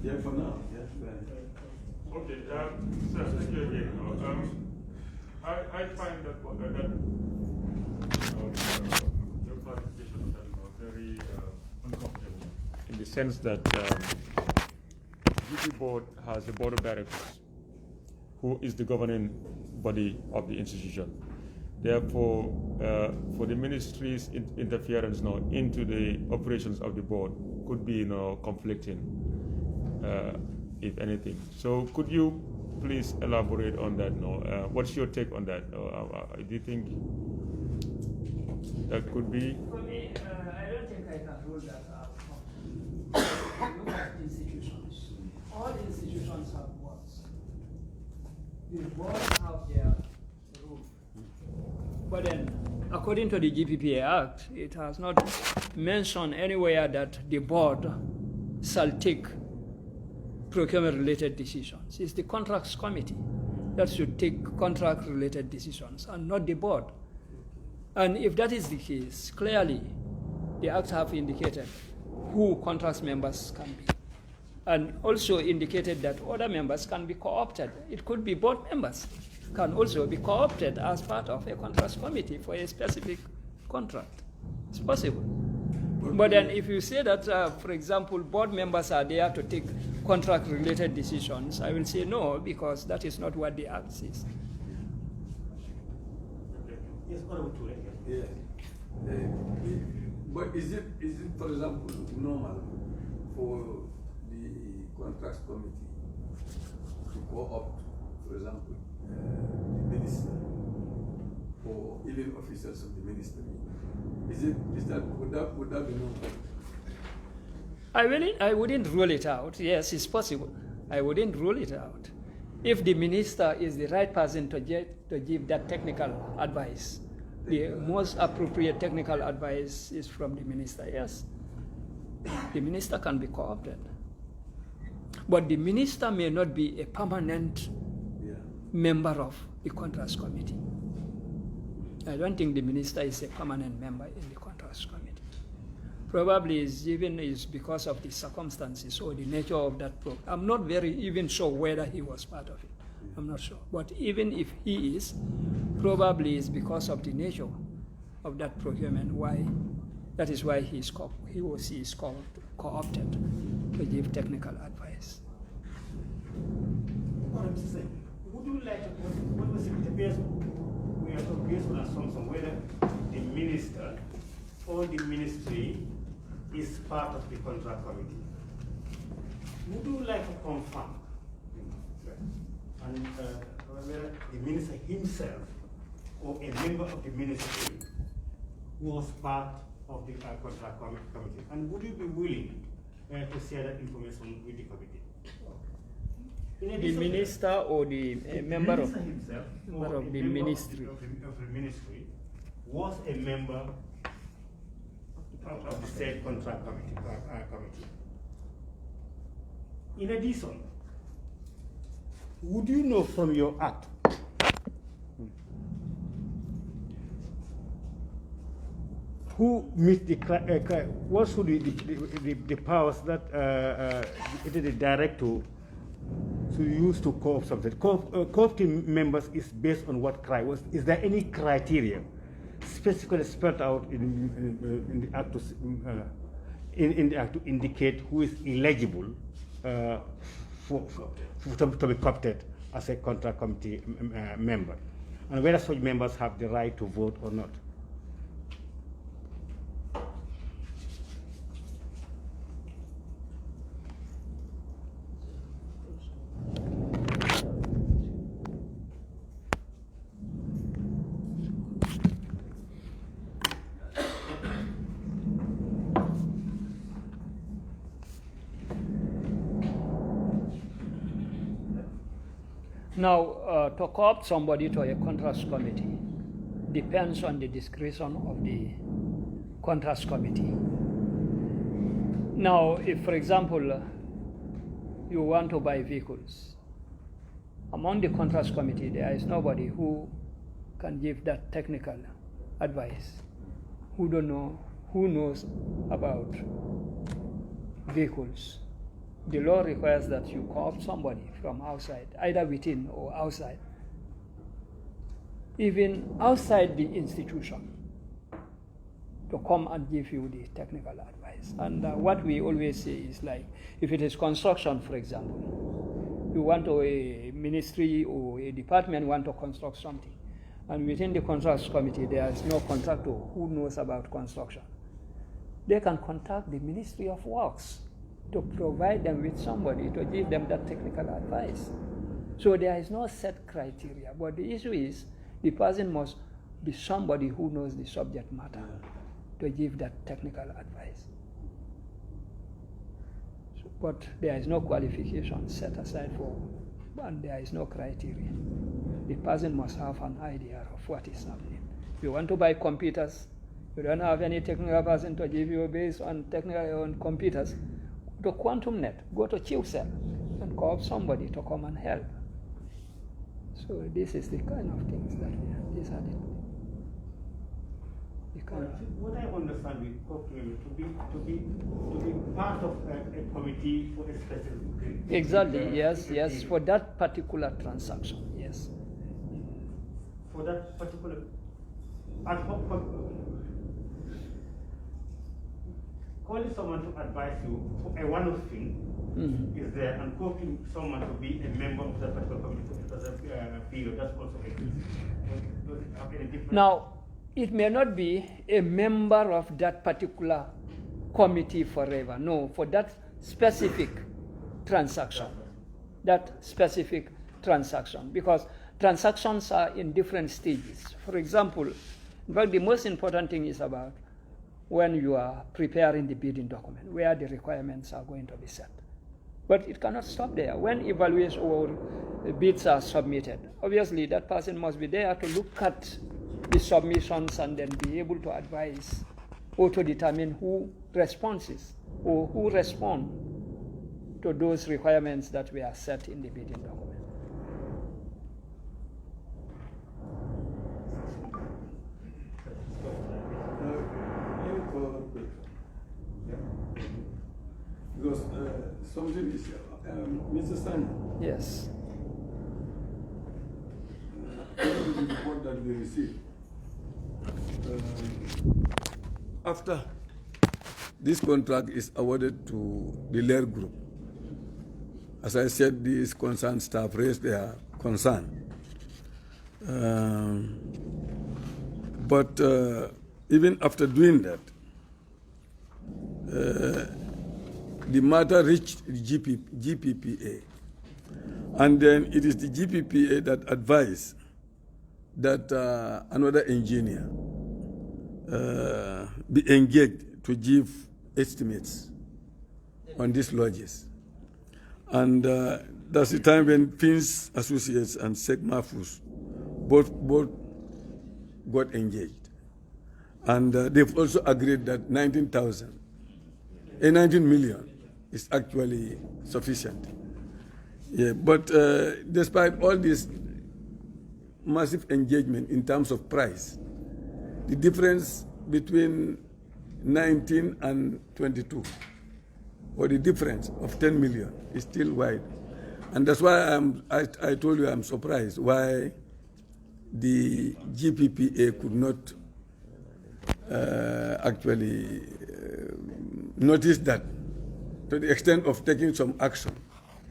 [SPEAKER 6] Yeah, for now. Yeah.
[SPEAKER 2] Okay, sir, thank you again. I find that your clarification of that very uncomfortable in the sense that GP board has the board of directors, who is the governing body of the institution. Therefore, for the ministry's interference now into the operations of the board could be conflicting, if anything. So could you please elaborate on that now? What's your take on that? Do you think that could be?
[SPEAKER 3] For me, I don't think I can rule that out. Look at institutions. All institutions have boards. The boards have their rule. But then, according to the GPPA Act, it has not mentioned anywhere that the board shall take procurement-related decisions. It's the contracts committee that should take contract-related decisions and not the board. And if that is the case, clearly the Act have indicated who contracts members can be, and also indicated that other members can be co-opted. It could be board members can also be co-opted as part of a contracts committee for a specific contract. It's possible. But then if you say that, for example, board members are there to take contract-related decisions, I will say no, because that is not what the Act says.
[SPEAKER 4] Yes,
[SPEAKER 6] yeah. But is it, for example, normal for the contracts committee to co-opt, for example, the minister or even officers of the ministry? Would that be normal?
[SPEAKER 3] I wouldn't rule it out. Yes, it's possible. I wouldn't rule it out. If the minister is the right person to give that technical advice, the most appropriate technical advice is from the minister, yes. The minister can be co-opted. But the minister may not be a permanent member of the contracts committee. I don't think the minister is a permanent member in the contracts committee. Probably is because of the circumstances or the nature of that program. I'm not even sure whether he was part of it. I'm not sure. But even if he is, probably is because of the nature of that procurement. That is why he or she is co-opted to give technical advice.
[SPEAKER 4] What I'm saying, would you like to, what was it, based on assumption whether the minister or the ministry is part of the contract committee? Would you like to confirm and whether the minister himself or a member of the ministry was part of the contract committee? And would you be willing to share that information with the committee?
[SPEAKER 3] The minister or the member of the ministry
[SPEAKER 4] was a member of the state contract committee. In addition,
[SPEAKER 1] would you know from your act who meet the what should the powers that the director to use to co-opt something. Co-opting members is based on what criteria? Is there any criteria specifically spelled out in the act to indicate who is eligible to be co-opted as a contract committee member, and whether such members have the right to vote or not?
[SPEAKER 3] Now, to co-opt somebody to a contracts committee depends on the discretion of the contracts committee. Now, if, for example, you want to buy vehicles, among the contracts committee, there is nobody who can give that technical advice, who knows about vehicles. The law requires that you co-opt somebody from outside, either within or outside, even outside the institution, to come and give you the technical advice. And what we always say is, like, if it is construction, for example, you want to, a ministry or a department want to construct something, and within the contracts committee there is no contractor who knows about construction, they can contact the Ministry of Works to provide them with somebody to give them that technical advice. So there is no set criteria, but the issue is the person must be somebody who knows the subject matter to give that technical advice. So, but there is no qualification set aside for, and there is no criteria. The person must have an idea of what is happening. If you want to buy computers, you don't have any technical person to give you based on technical on computers, to QuantumNet, go to QCell and call somebody to come and help. So this is the kind of things that these are the kind of.
[SPEAKER 1] What I understand with co-opting to be part of a committee for a specific thing.
[SPEAKER 3] Exactly. Yes. For that particular transaction. Yes.
[SPEAKER 1] For that particular ad hoc. Calling someone to advise you for a one-off thing is there, and calling someone to be a member of that particular committee for a period, that's also exists. Does it have any difference?
[SPEAKER 3] Now, it may not be a member of that particular committee forever. No, for that specific transaction. Because transactions are in different stages. For example, in fact, the most important thing is about when you are preparing the bidding document, where the requirements are going to be set. But it cannot stop there. When evaluation or bids are submitted, obviously that person must be there to look at the submissions and then be able to advise or to determine who responds or who respond to those requirements that were set in the bidding document.
[SPEAKER 6] Because something is, Mr. Sani.
[SPEAKER 3] Yes.
[SPEAKER 6] The report that we received. After this contract is awarded to the Lair Group, as I said, these concerned staff raised their concern. But even after doing that, the matter reached the GPPA, and then it is the GPPA that advised that another engineer be engaged to give estimates on these lodges. And that's the time when Fins Associates and Sek Mahfouz both got engaged. And they've also agreed that 19 million is actually sufficient. Yeah, but despite all this massive engagement in terms of price, the difference between 19 and 22, or the difference of 10 million, is still wide. And that's why I told you I'm surprised why the GPPA could not actually notice that, to the extent of taking some action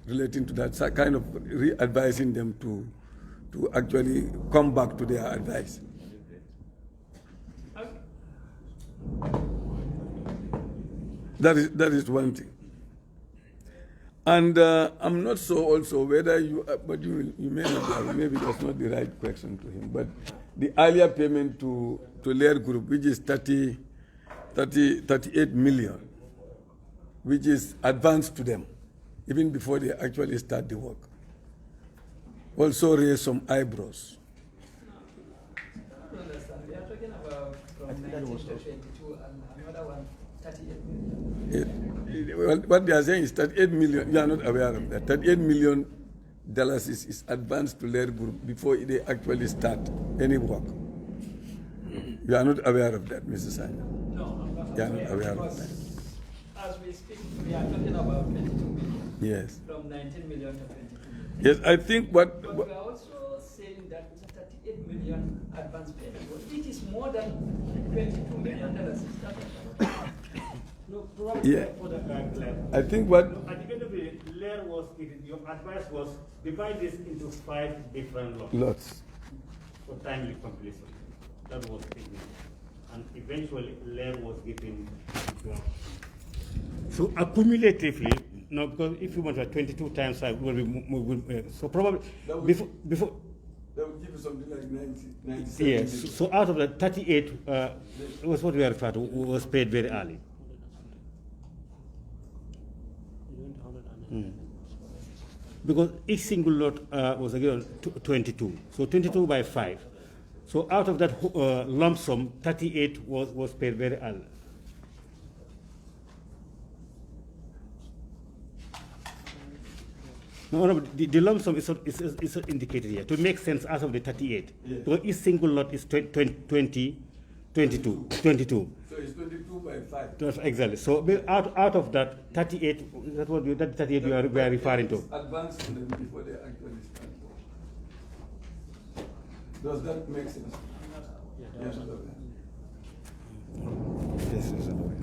[SPEAKER 6] relating to that, kind of re-advising them to actually come back to their advice. That is one thing. And I'm not sure also whether you, but you may not have, maybe that's not the right question to him, but the earlier payment to Lair Group, which is 38 million, which is advanced to them, even before they actually start the work, also raised some eyebrows.
[SPEAKER 5] I don't understand. We are talking about from 19 to 22 and another one, 38 million.
[SPEAKER 6] What they are saying is 38 million, you are not aware of that. $38 million is advanced to Lair Group before they actually start any work. You are not aware of that, Mr. Sanya?
[SPEAKER 5] No, I'm not
[SPEAKER 6] You are not aware of that.
[SPEAKER 5] As we speak, we are talking about 22 million.
[SPEAKER 6] Yes.
[SPEAKER 5] From 19 million to 22 million.
[SPEAKER 6] Yes, I think
[SPEAKER 5] But we are also saying that 38 million advance payment, which is more than $22 million.
[SPEAKER 4] No, probably
[SPEAKER 6] Yeah.
[SPEAKER 4] for the Lair.
[SPEAKER 6] I think what
[SPEAKER 4] At the end of the day, Lair was, your advice was divide this into 5 different lots
[SPEAKER 6] lots.
[SPEAKER 4] for timely completion. That was it. And eventually, Lair was given.
[SPEAKER 1] So accumulatively, no, because if you want to 22 times 5, so probably before
[SPEAKER 6] that would give you something like 97
[SPEAKER 1] yes.
[SPEAKER 6] million.
[SPEAKER 1] So out of the 38, was what we are referring to, was paid very early. Because each single lot was again 22. So 22 by 5. So out of that lump sum, 38 was paid very early. No, the lump sum is indicated here to make sense out of the 38.
[SPEAKER 6] Yes.
[SPEAKER 1] Because each single lot is 22.
[SPEAKER 6] So it's 22 by 5.
[SPEAKER 1] Exactly. So out of that 38, that 38 we are referring to.
[SPEAKER 6] Advance them before they actually start. Does that make sense? Yes.
[SPEAKER 1] This is another way.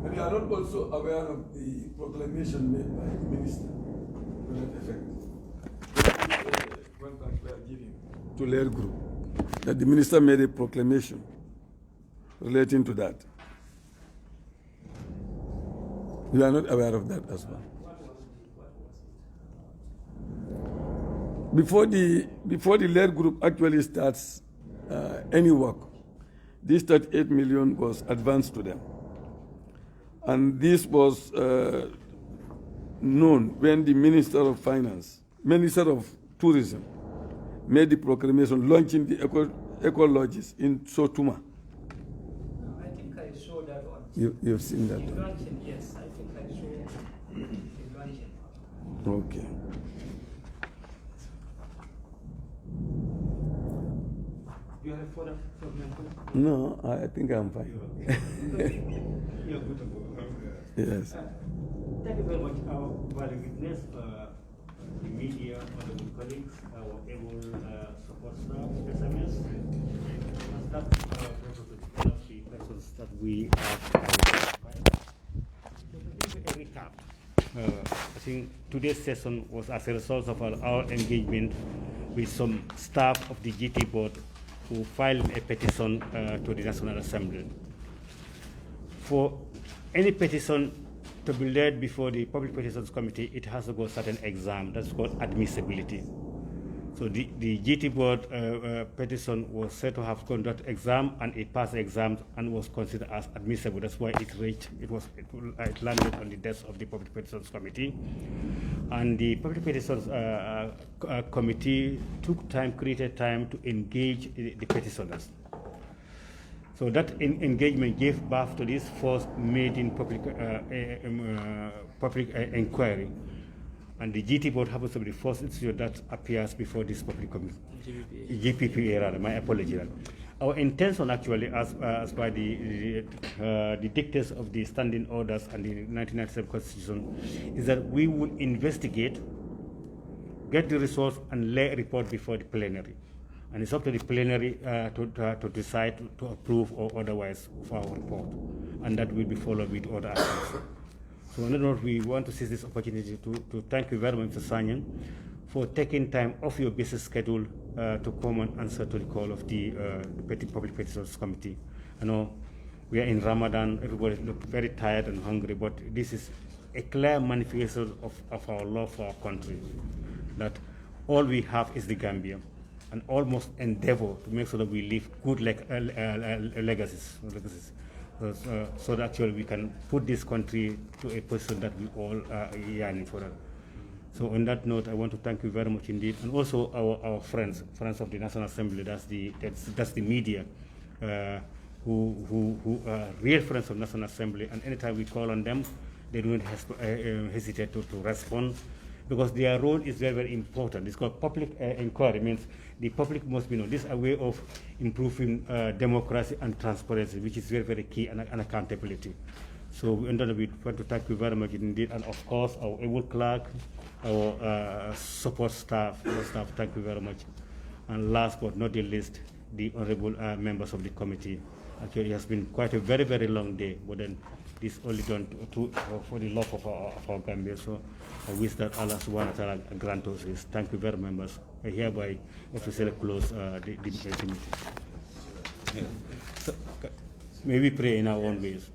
[SPEAKER 6] And you are not also aware of the proclamation made by the minister to that effect. Contract we are giving to Lair Group, that the minister made a proclamation relating to that. You are not aware of that as well. Before the Lair Group actually starts any work, this 38 million was advanced to them. And this was known when the Minister of Tourism made the proclamation launching the eco lodges in Sotuma.
[SPEAKER 5] No, I think I saw that one.
[SPEAKER 6] You've seen that?
[SPEAKER 5] The launching, yes, I think I saw the launching.
[SPEAKER 6] Okay.
[SPEAKER 4] Do you have further problem?
[SPEAKER 6] No, I think I'm fine.
[SPEAKER 4] You're good to go.
[SPEAKER 6] Yes.
[SPEAKER 4] Thank you very much, our valued witness, the media, honorable colleagues, our able support staff, SMS, and that one of the persons that we have. So to give a recap, I think today's session was as a result of our engagement with some staff of the GT board who filed a petition to the National Assembly. For any petition to be led before the Public Petitions Committee, it has to go certain exam that's called admissibility. So the GT board petition was said to have conducted exam, and it passed the exam and was considered as admissible. That's why it landed on the desk of the Public Petitions Committee. And the Public Petitions Committee created time to engage the petitioners. So that engagement gave birth to this first maiden public inquiry. And the GT board happens to be the first institute that appears before this public committee. GPPA rather, my apology.
[SPEAKER 1] our intention actually, as by the dictates of the standing orders and the 1997 Constitution, is that we will investigate, get the results, and lay a report before the plenary. And it's up to the plenary to decide to approve or otherwise for our report. And that will be followed with other actions. So in other words, we want to seize this opportunity to thank you very much, Mr. Sanyan, for taking time off your busy schedule to come and answer to the call of the Public Petitions Committee. I know we are in Ramadan, everybody looks very tired and hungry, but this is a clear manifestation of our love for our country, that all we have is the Gambia, and almost endeavor to make sure that we leave good legacies. So that actually we can put this country to a position that we all are yearning for. So on that note, I want to thank you very much indeed, and also our friends of the National Assembly. That's the media, who are real friends of National Assembly. And anytime we call on them, they don't hesitate to respond, because their role is very, very important. It's called public inquiry. Means the public must be known. This is a way of improving democracy and transparency, which is very, very key, and accountability. So we want to thank you very much indeed, and of course our able clerk, our support staff, thank you very much. And last but not the least, the honorable members of the committee. Actually, it has been quite a very, very long day, but then this only done for the love of our Gambia. So I wish that Allah subhanahu wa ta'ala grant us this. Thank you very much, members. I hereby officially close the meeting. So, may we pray in our own ways.